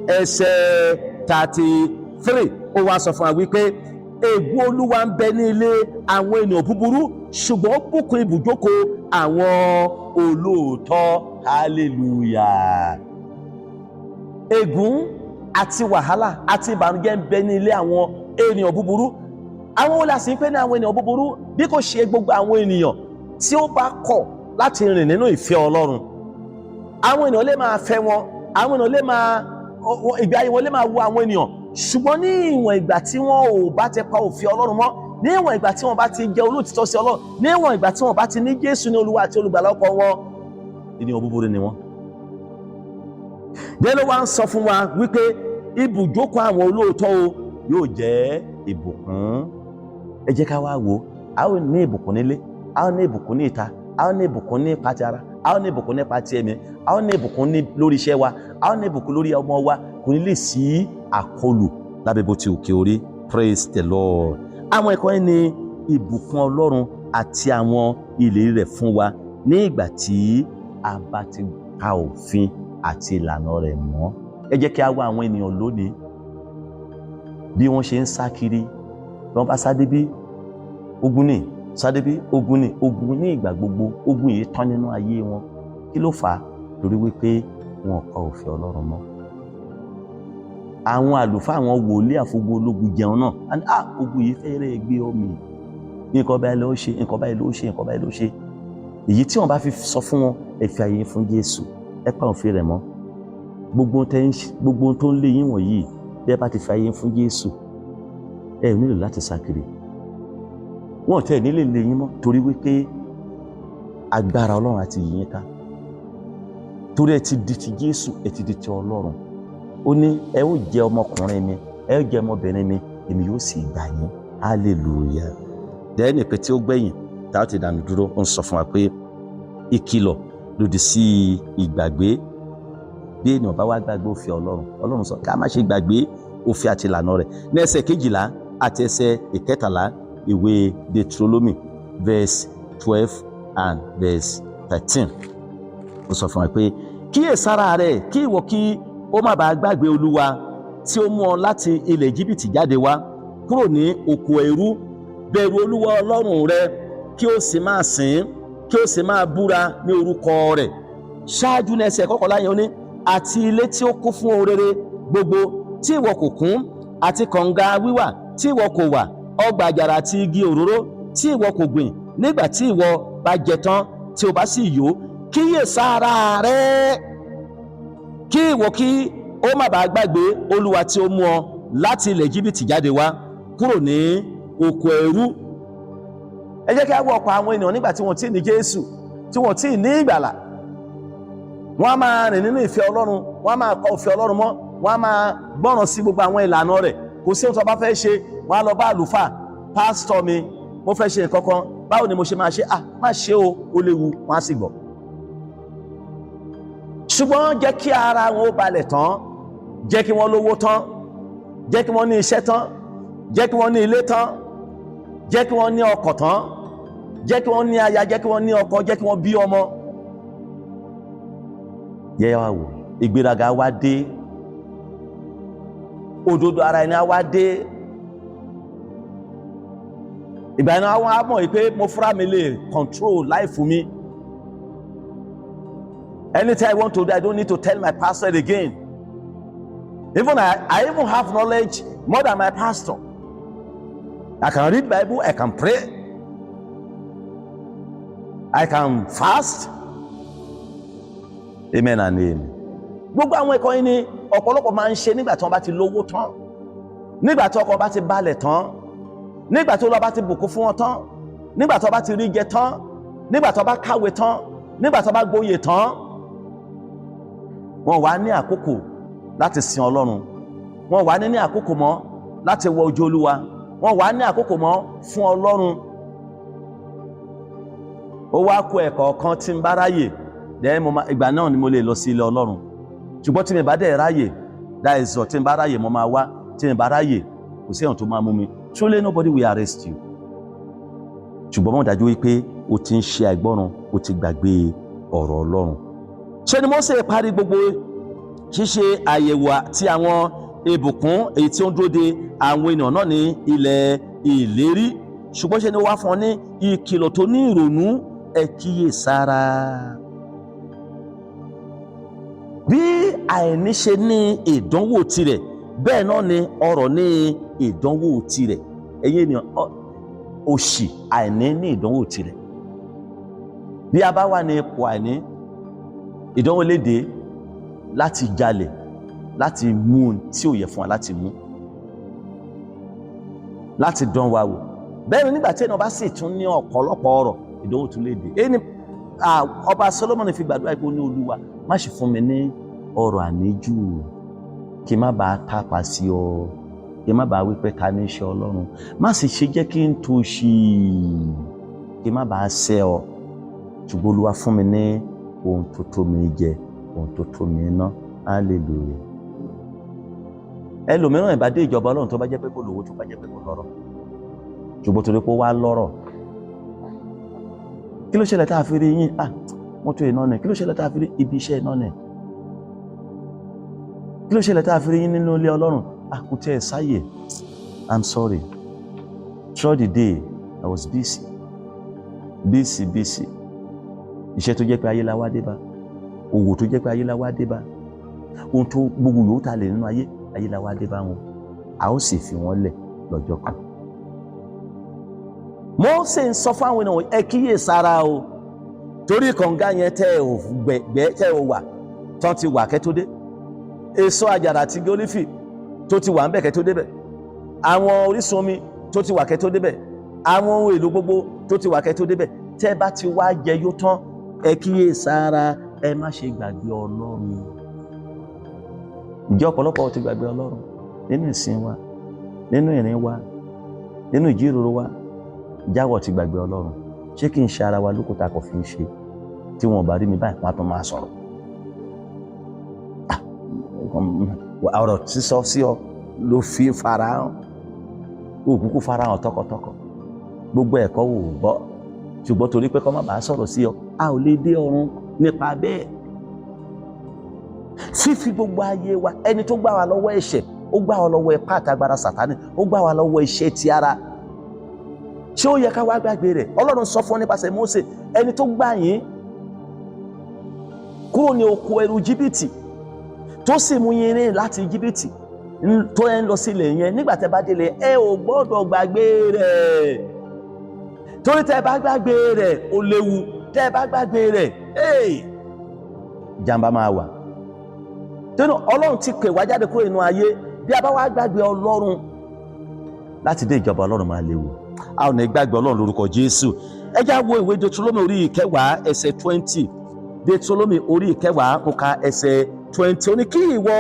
[SPEAKER 1] ẹsẹ̀ 33, ó wá sọ fún wa wípé ègún Olúwa ń bẹ ní ilé àwọn ènìyàn búburú, ṣùgbọ́n ó bùkún ibùjókòó àwọn olóòótọ́. Hallelujah. Ègún àti wàhálà àti ìbànújẹ́ ń bẹ ní ilé àwọn ènìyàn búburú. Àwọn wo la sì ń pè ní àwọn ènìyàn búburú? Bí kò ṣe gbogbo àwọn ènìyàn tí ó bá kọ̀ láti rìn nínú ìfẹ́ Ọlọ́run. Àwọn ènìyàn lè máa fẹ́ wọn, àwọn ènìyàn lè máa, ìgbé ayé wọn lè máa wo àwọn ènìyàn, ṣùgbọ́n ní ìwọ̀n ìgbà tí wọn ò bá ti pa òfin Ọlọ́run mọ́, ní ìwọ̀n ìgbà tí wọn bá ti jẹ́ olóòtítọ́ sí Ọlọ́run, ní ìwọ̀n ìgbà tí wọn bá ti ní Jésù ní Olúwa àti Olùgbàlà ọkàn wọn, ènìyàn búburú ni wọn. Bẹ́ẹ̀ ló wá ń sọ fún wa wípé ibùjókòó àwọn olóòótọ́ o yóò jẹ́ ìbùkún. Ẹ jẹ́ ká wá wò, a ó ní ìbùkún nílé, a ó ní ìbùkún ní ìta, a ó ní ìbùkún ní ipa ti ara, a ó ní ìbùkún nípa ti ẹ̀mí, a ó ní ìbùkún lórí iṣẹ́ wa, a ó ní ìbùkún lórí ọmọ wa. Kò ní lè sí àkọlù lábẹ́ bó ti òkè orí. Praise the Lord. Àwọn ẹ̀kọ́ yìí ni ìbùkún Ọlọ́run àti àwọn ìlérí rẹ̀ fún wa ní ìgbà tí a bá ti ka òfin àti ìlànà rẹ̀ mọ́. Ẹ jẹ́ kí a wá àwọn ènìyàn lónìí bí wọ́n ṣe ń sá kiri. Bí wọ́n bá sá débí, ogun ni, sá débí, ogun ni, ogun ní ìgbà gbogbo. Ogun yìí tán nínú ayé wọn. Kí ló fà á? Torí wípé wọn pa òfin Ọlọ́run mọ́. Àwọn àlùfáà, àwọn wòlíì àfogbo ológun jẹun náà, ogun yìí fẹ́rẹ̀ gbé omi, nǹkan báyìí ló ṣe, nǹkan báyìí ló ṣe, nǹkan báyìí ló ṣe. Èyí tí wọ́n bá fi sọ fún wọn, ẹ fi ayé fún Jésù, ẹ pa òfin rẹ̀ mọ́. Gbogbo tó ń lé yín wọ̀nyí, bí ẹ bá ti fi ayé fún Jésù, ẹ ò nílò láti sá kiri. Wọ́n tẹ̀ nílé lé yín mọ́, torí wípé agbára Ọlọ́run àti yìnyín ká. Torí ẹ ti di ti Jésù, ẹ ti di ti Ọlọ́run. Ó ní ẹ ó jẹ́ ọmọkùnrin mi, ẹ ó jẹ́ ọmọbìnrin mi, èmi yóò sì gbà yín. Hallelujah. Dẹ́ni pé tí ó gbẹ̀yìn tá a ti dànù dúró, ó ń sọ fún wa pé ìkìlọ̀ lòdì sí ìgbàgbé. Bí ènìyàn bá wá gbàgbé òfin Ọlọ́run sọ ká má ṣe gbàgbé òfin àti ìlànà rẹ̀. Ní ẹsẹ̀ 12 àti ẹsẹ̀ 13 ìwé Deuteronomy verse 12 and verse 13. Ó sọ fún wa pé kíyèsára rẹ̀ kí ìwọ kí ó má bàa gbàgbé Olúwa tí ó mú ọ láti ilẹ̀ Íjíbítì jáde wá kúrò ní oko ẹrú. Bẹ̀rù Olúwa Ọlọ́run rẹ kí ó sì máa sìn kí ó sì máa búra ní orúkọ rẹ̀. Ṣáájú ní ẹsẹ̀ 11 yẹn ó ní àti ilé tí ó kún fún ohun rere gbogbo tí ìwọ kò kún, àti kànga wíwà tí ìwọ kò wà, ọgbà àjàrà àti igi òróró tí ìwọ kò gbìn, nígbà tí ìwọ bá jẹ tán tí o bá sì yó. Kíyèsára rẹ kí ìwọ kí ó má bàa gbàgbé Olúwa tí ó mú ọ láti ilẹ̀ Íjíbítì jáde wá kúrò ní oko ẹrú. Ẹ jẹ́ kí a wo ọ̀pọ̀ àwọn ènìyàn nígbà tí wọ́n ti ní Jésù, tí wọ́n ti ní ìgbàlà. Wọ́n á máa rìn nínú ìfẹ́ Ọlọ́run, wọ́n á máa kọ òfin Ọlọ́run mọ́, wọ́n á máa gbọ́ràn sí gbogbo àwọn ìlànà rẹ̀. Kò sí ohun tó bá fẹ́ ṣe, wọ́n á lọ bá àlùfáà, pásítọ̀ mi, mo fẹ́ ṣe nǹkan kan, báwo ni mo ṣe máa ṣe? Má ṣe o, ó léwu, wọ́n á sì gbọ́. Ṣùgbọ́n jẹ́ kí ara wọn ó balẹ̀ tán, jẹ́ kí wọ́n lówó tán, jẹ́ kí wọ́n ní iṣẹ́ tán, jẹ́ kí wọ́n ní ilé tán, jẹ́ kí wọ́n ní ọkọ̀ tán, jẹ́ kí wọ́n ní aya, jẹ́ kí wọ́n ní ọkọ, jẹ́ kí wọ́n bí ọmọ. Yẹ́ wá wò, ìgbéraga wá dé, òdodo ara ẹni á wá dé. Ìgbà yẹn àwọn á mọ̀ pé mo fúnra mi lè control life mi. Anytime I want to do, I don't need to tell my pastor again. Even I even have knowledge more than my pastor. I can read Bible, I can pray, I can fast. Amen and amen. Gbogbo àwọn ẹ̀kọ́ yìí ni ọ̀pọ̀lọpọ̀ máa ń ṣe nígbà tí wọ́n bá ti lówó tán, nígbà tí ọkọ bá ti balẹ̀ tán, nígbà tí Olúwa bá ti bùkún fún wọn tán, nígbà tí wọ́n bá ti rí jẹ tán, nígbà tí wọ́n bá kàwé tán, nígbà tí wọ́n bá gboyè tán. Wọ́n wá ní àkókò láti sin Ọlọ́run, wọ́n wá ní àkókò mọ́ láti wọ ojú Olúwa, wọ́n wá ní àkókò mọ́ fún Ọlọ́run. Ó wá kó ẹ̀kọ́ kan tí ń bá ráyè, ìgbà náà ni mo lè lọ sí ilé Ọlọ́run. Ṣùgbọ́n tí mi bá dẹ̀ ráyè, dáìsọ̀ tí ń bá ráyè mo máa wá, tí mi bá ráyè kò sí èèyàn tó máa mú mi. Truly nobody will arrest you. Ṣùgbọ́n mo dájú wípé o ti ń ṣe àìgbọ́ràn, o ti gbàgbé ọ̀rọ̀ Ọlọ́run. Ṣé ni Mósè parí gbogbo ṣíṣe àyẹ̀wò àti àwọn ìbùkún èyí tí ó ń dúró de àwọn ènìyàn náà ní ilẹ̀ ìlérí. Ṣùgbọ́n ṣe ni ó wá fún ọ ní ìkìlọ̀ tó ní ìrònú, ẹ kíyèsára. Bí àìní ṣe ní ìdánwò tirẹ̀, bẹ́ẹ̀ náà ni ọrọ̀ ní ìdánwò tirẹ̀. Ẹ̀yin ènìyàn, òṣì àìní ní ìdánwò tirẹ̀. Bí a bá wà ní ipò àìní, ìdánwò lè dé láti jalè, láti mú ohun tí ò yẹ fún wa láti mú, láti dán wa wò. Bẹ́ẹ̀ ni nígbà tí ènìyàn bá sì tún ní ọ̀pọ̀lọpọ̀ ọrọ̀, ìdánwò tún lè dé. Ọba Solomoni fi gbàdúrà pé ó ní Olúwa má ṣe fún mi ní ọrọ̀ àníjù, kí n má bàa tàpá sí ọ, kí n má bàa wípé ta ní iṣẹ́ Ọlọ́run, má sì ṣe jẹ́ kí n tòṣì, kí n má bàa ṣẹ̀ ọ. Ṣùgbọ́n Olúwa fún mi ní ohun tó tó mi jẹ, ohun tó tó mi ná. Hallelujah. Ẹlòmíràn ìbá dé ìjọba Ọlọ́run tó bá jẹ́ pé kò lówó, tó bá jẹ́ pé kò lọ́rọ̀. Ṣùgbọ́n torí pé ó wá lọ́rọ̀, kí ló ṣẹlẹ̀ tá a fi rí yín? Mọ́tò iná nẹ̀. Kí ló ṣẹlẹ̀ tá a fi rí ibi iṣẹ́ iná nẹ̀? Kí ló ṣẹlẹ̀ tá a fi rí yín nínú ilé Ọlọ́run? Kò tiẹ̀ sáyè. I'm sorry. Throughout the day, I was busy. Iṣẹ́ tó jẹ́ pé ayé la wá dé bá, òwò tó jẹ́ pé ayé la wá dé bá, ohun tó gbogbo yòó ta lè nínú ayé la wá dé bá wọn. A ó sì fi wọ́n lẹ̀ lọ́jọ́ kan. Mósè ń sọ fún àwọn ènìyàn, ẹ kíyèsára o, torí kànga yẹn tẹ́ ò gbẹ́ tẹ́ ò wà tán ti wà kẹ́ tó dé. Èso àjàrà àti igi ólífì tó ti wà ń bẹ̀ kẹ́ tó débẹ̀. Àwọn orísun omi tó ti wà kẹ́ tó débẹ̀. Àwọn ohun èlò gbogbo tó ti wà kẹ́ tó débẹ̀. Tẹ́ bá ti wá jẹ yó tán, ẹ kíyèsára, ẹ má ṣe gbàgbé Ọlọ́run. Ǹjẹ́ ọ̀pọ̀lọpọ̀ ti gbàgbé Ọlọ́run nínú ìsìn wa, nínú ìrìn wa, nínú ìjíròrò wa? Jáwọ́ ti gbàgbé Ọlọ́run. Ṣé kí n ṣe ara wa lóko tá a kò fi ń ṣe? tí wọn bá rí mi báyìí wọn á tún máa sọ̀rọ̀ ọ̀rọ̀ sísọ sí ọ ló fi farahàn òkúkú farahàn tọkàntọkàn gbogbo ẹ̀kọ́ wò ó gbọ́ ṣùgbọ́n torí pé kọ́ má bàa sọ̀rọ̀ sí ọ a ò lè dé ọ̀run nípa bẹ́ẹ̀. fífi gbogbo ayé wa, ẹni tó gbà wá lọ́wọ́ ẹ̀ṣẹ̀, ó gbà wá lọ́wọ́ ipá àtagbára Sátánì, ó gbà wá lọ́wọ́ iṣẹ́ ti ara. ṣé ó yẹ ká wá gbàgbé rẹ̀? Ọlọ́run sọ fún nípasẹ̀ Mósè, ẹni tó gbà yín kúrò ní oko ẹrú Íjíbítì tó sì mú yín rìn láti Íjíbítì tó ẹ ń lọ sílẹ̀ yẹn, nígbà tẹ́ bá délé ẹ ò gbọ́dọ̀ gbàgbé rẹ̀, torí tẹ́ bá gbàgbé rẹ̀ ó léwu, tẹ́ bá gbàgbé rẹ̀ ìjàmbá máa wà. Tẹ́nu Ọlọ́run ti pè wá jáde kúrò nínú ayé, bí a bá wá gbàgbé Ọlọ́run láti dé ìjọba Ọlọ́run máa léwu. A ò ní gbàgbé Ọlọ́run lórúkọ Jésù. Ẹ já wo ìwé Deuteronomy orí 10 ẹsẹ̀ 20. Deuteronomy orí 10 mo ka ẹsẹ̀ 20. Ó ní kí ìwọ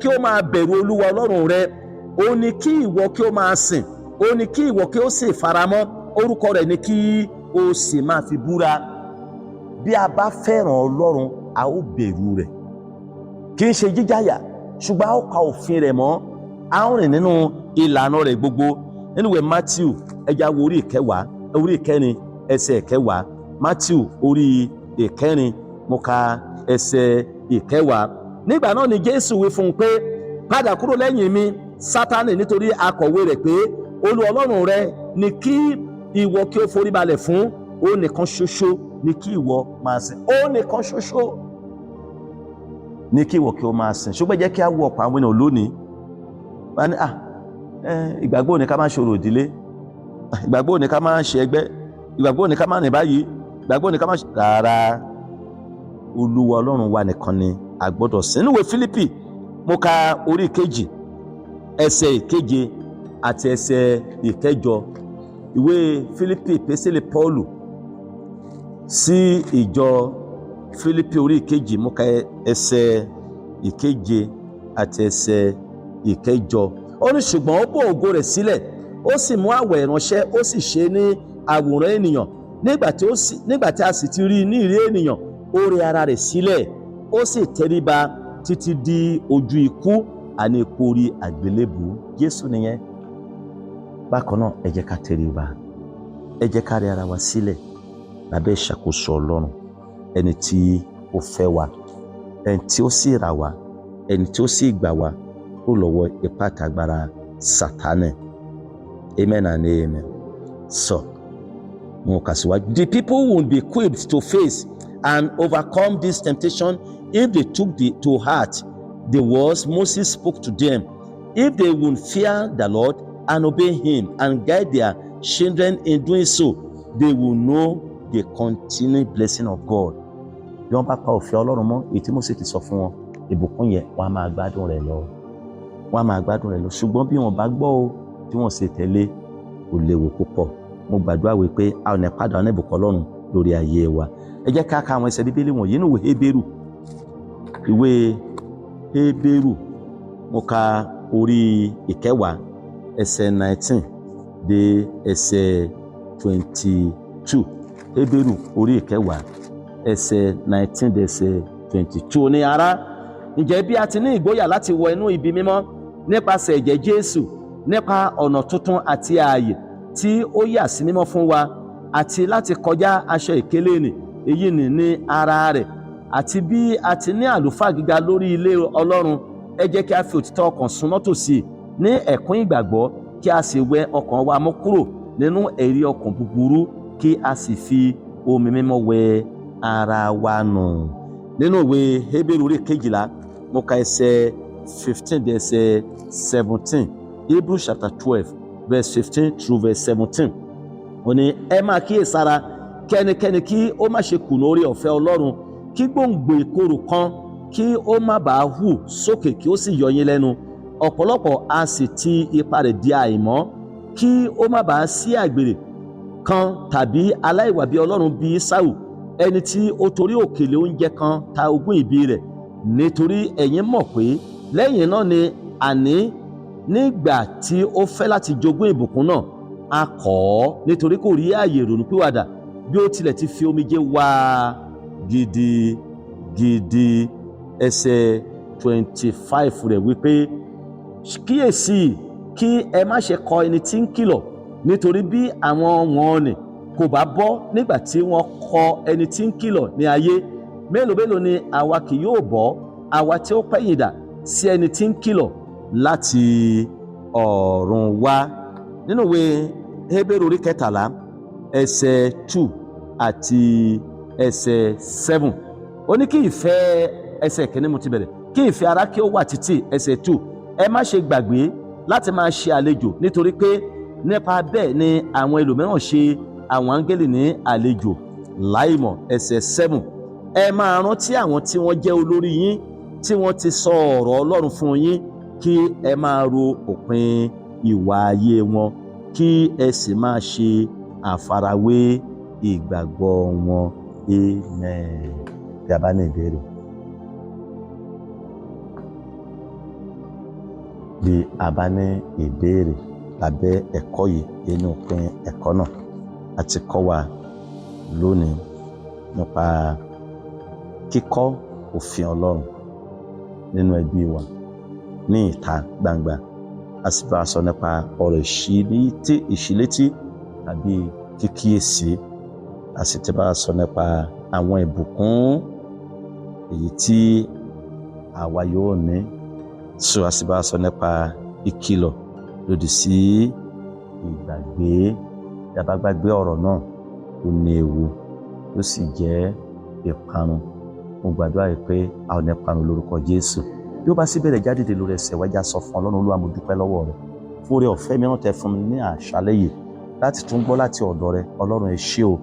[SPEAKER 1] kí ó máa bẹ̀rù Olúwa Ọlọ́run rẹ, ó ní kí ìwọ kí ó máa sìn, ó ní kí ìwọ kí ó sì faramọ́ orúkọ rẹ̀ ní kí ó sì máa fi búra. Bí a bá fẹ́ràn Ọlọ́run a ó bẹ̀rù rẹ̀, kì í ṣe jíjáyà, ṣùgbọ́n a ó ka òfin rẹ̀ mọ́, a ó rìn nínú ìlànà rẹ̀ gbogbo. Nínú ìwé Matthew ẹja wo orí 9 ẹsẹ̀ 10. Matthew orí 9 mo ka ẹsẹ̀ 10. Nígbà náà ni Jésù wí fún un pé, padà kúrò lẹ́yìn mi Sátánì, nítorí akọ̀wé rẹ̀ pé Olúwa Ọlọ́run rẹ ni kí ìwọ kí ó foríbalẹ̀ fún, ó nìkan ṣoṣo ni kí ìwọ máa sìn, ó nìkan ṣoṣo ní kí ìwọ kí o máa sìn. Ṣùgbọ́n jẹ́ kí a wo ọ̀pọ̀ àwọn ènìyàn lónìí, wọ́n ní ìgbàgbọ́ ní ká máa ṣòro ìdílé, ìgbàgbọ́ ní ká máa ṣe ẹgbẹ́, ìgbàgbọ́ ní ká máa rìn báyìí, ìgbàgbọ́ ní ká máa ṣe rárá. Olúwa Ọlọ́run wa nìkan ni a gbọ́dọ̀ sìn. Nínú ìwé Fílípì mo ka orí 2 ẹsẹ̀ 7 àti ẹsẹ̀ 8. Ìwé Fílípì epistele Pọ́ọ̀lù sí ìjọ Fílípì orí 2 mo ka ẹsẹ̀ 7 àti ẹsẹ̀ 8. Ó ní ṣùgbọ́n ó bò ògo rẹ̀ sílẹ̀, ó sì mú àwọ̀ ìránṣẹ́, ó sì ṣe ní àwòrán ènìyàn. Nígbà tí a sì ti rí ní ìrí ènìyàn, ó rẹ ara rẹ̀ sílẹ̀, ó sì tẹríba títí di ojú ikú, àní ikú orí àgbélébùú. Jésù nìyẹn. Bákan náà ẹ jẹ́ ká tẹríba, ẹ jẹ́ ká rẹ ara wa sílẹ̀ lábẹ́ ìṣàkóso Ọlọ́run, ẹni tí ó fẹ́ wa, ẹni tí ó sì rà wá, ẹni tí ó sì gbà wá kúrò lọ́wọ́ ipá àtagbára Sátánì. Amen and amen. So, mo kà síwájú. The people would be equipped to face and overcome this temptation if they took to heart the words Moses spoke to them. If they would fear the Lord and obey him and guide their children in doing so, they will know the continued blessing of God. Bí wọ́n bá pa òfin Ọlọ́run mọ́, èyí tí Mósè ti sọ fún wọn, ìbùkún yẹn wọ́n á máa gbádùn rẹ̀ lọ, wọ́n á máa gbádùn rẹ̀ lọ. Ṣùgbọ́n bí wọ́n bá gbọ́ o, tí wọ́n sì tẹ̀lé, ó léwu púpọ̀. Mo gbàdúrà wípé a ò ní pàdánù ìbùkún Ọlọ́run lórí ayé wa. Ẹ jẹ́ ká ka àwọn ẹsẹ̀ Bíbélì wọ̀nyí nínú ìwé Hébérù mo ka orí 10 ẹsẹ̀ 19 dé ẹsẹ̀ 22. Hébérù orí 10 ẹsẹ̀ 19 dé ẹsẹ̀ 22. Ní ará, ǹjẹ́ bí a ti ní ìgboyà láti wọ inú ibi mímọ́ nípasẹ̀ ẹ̀jẹ̀ Jésù, nípa ọ̀nà tuntun àti ààyè tí ó yà sí mímọ́ fún wa, àti láti kọjá aṣọ ìkélé nì, èyí nì ní ara rẹ̀, àti bí a ti ní àlùfáà gíga lórí ilé Ọlọ́run, ẹ jẹ́ kí a fi òtítọ́ ọkàn súnmọ́ tòsí ní ẹ̀kún ìgbàgbọ́, kí a sì wẹ ọkàn wa mọ́ kúrò nínú ẹ̀rí ọkàn búburú, kí a sì fi omi mímọ́ wẹ ara wa nù. Nínú ìwé Hébérù orí 12 mo ka ẹsẹ̀ 15 dé ẹsẹ̀ 17. Hebrews chapter 12 verse 15 through verse 17. Ó ní ẹ máa kíyèsára kí ẹnikẹ́ni kí ó má ṣe kùnà oore ọ̀fẹ́ Ọlọ́run, kí gbòǹgbò ìkorò kan kí ó má bàa hù sókè kí ó sì yọ yín lẹ́nu. Ọ̀pọ̀lọpọ̀ a sì ti ipa rẹ̀ di àìmọ́, kí ó má bàa sí àgbèrè kan tàbí aláìwà bí Ọlọ́run bí Ésáù, ẹni tí ó torí òkèlè oúnjẹ kan ta ogún ìbí rẹ̀. Nítorí ẹ̀yin mọ̀ pé lẹ́yìn náà ni àní nígbà tí ó fẹ́ láti jogún ìbùkún náà, a kọ̀ ọ́ nítorí kò rí ààyè ìrònúpìwàdà, bí ó tilẹ̀ ti fi omijé wá gidigidi. Ẹsẹ̀ 25 rẹ̀ wípé kíyèsí kí ẹ má ṣe kọ ẹni tí ń kìlọ̀, nítorí bí àwọn wọ̀nnì kò bá bọ́ nígbà tí wọ́n kọ ẹni tí ń kìlọ̀ ní ayé, mélòó ni àwa kì yóò bọ́, àwa tí ó pẹ̀yìndà sí ẹni tí ń kìlọ̀ láti ọ̀run wá. Nínú ìwé Hébérù orí 13 ẹsẹ̀ 2 àti ẹsẹ̀ 7, ó ní kí ìfẹ́, ẹsẹ̀ 1 mo ti bẹ̀rẹ̀, kí ìfẹ́ ara kí ó wà títí. ẹsẹ̀ 2, ẹ má ṣe gbàgbé láti máa ṣe àlejò, nítorí pé nípa bẹ́ẹ̀ ni àwọn ẹlòmíràn ṣe àwọn áńgẹ́lì ní àlejò láìmọ̀. ẹsẹ̀ 7, ẹ máa rántí àwọn tí wọ́n jẹ́ olórí yín, tí wọ́n ti sọ ọ̀rọ̀ Ọlọ́run fún yín, kí ẹ máa ro òpin ìwà ayé wọn, kí ẹ sì máa ṣe àfarawé ìgbàgbọ́ wọn. Amen. Bí a bá ní ìbéèrè. Bí a bá ní ìbéèrè lábẹ́ ẹ̀kọ́ yìí, inú òpin ẹ̀kọ́ náà a ti kọ́ wa lónìí nípa kíkọ́ òfin Ọlọ́run nínú ẹbí wa ní ìta gbangba. A sì bá a sọ nípa ọ̀rọ̀ ìṣílétí tàbí kíkíyèsí. A sì ti bá a sọ nípa àwọn ìbùkún èyí tí àwa yóò ní. A sì bá a sọ nípa ìkìlọ̀ lòdì sí ìgbàgbé. Bí a bá gbàgbé ọ̀rọ̀ náà, ó ní ewu, ó sì jẹ́ ìparun. Mo gbàdúrà pé a ò ní parun lórúkọ Jésù. Bí ó bá sì bẹ̀rẹ̀ jáde lórí ẹsẹ̀ wájà sọ fún Ọlọ́run, Olúwa mo dúpẹ́ lọ́wọ́ rẹ fún oore ọ̀fẹ́ mìíràn tẹ́ fún mi ní àṣálẹ́ yìí láti tún gbọ́ láti ọ̀dọ̀ rẹ. Ọlọ́run ẹ ṣé o.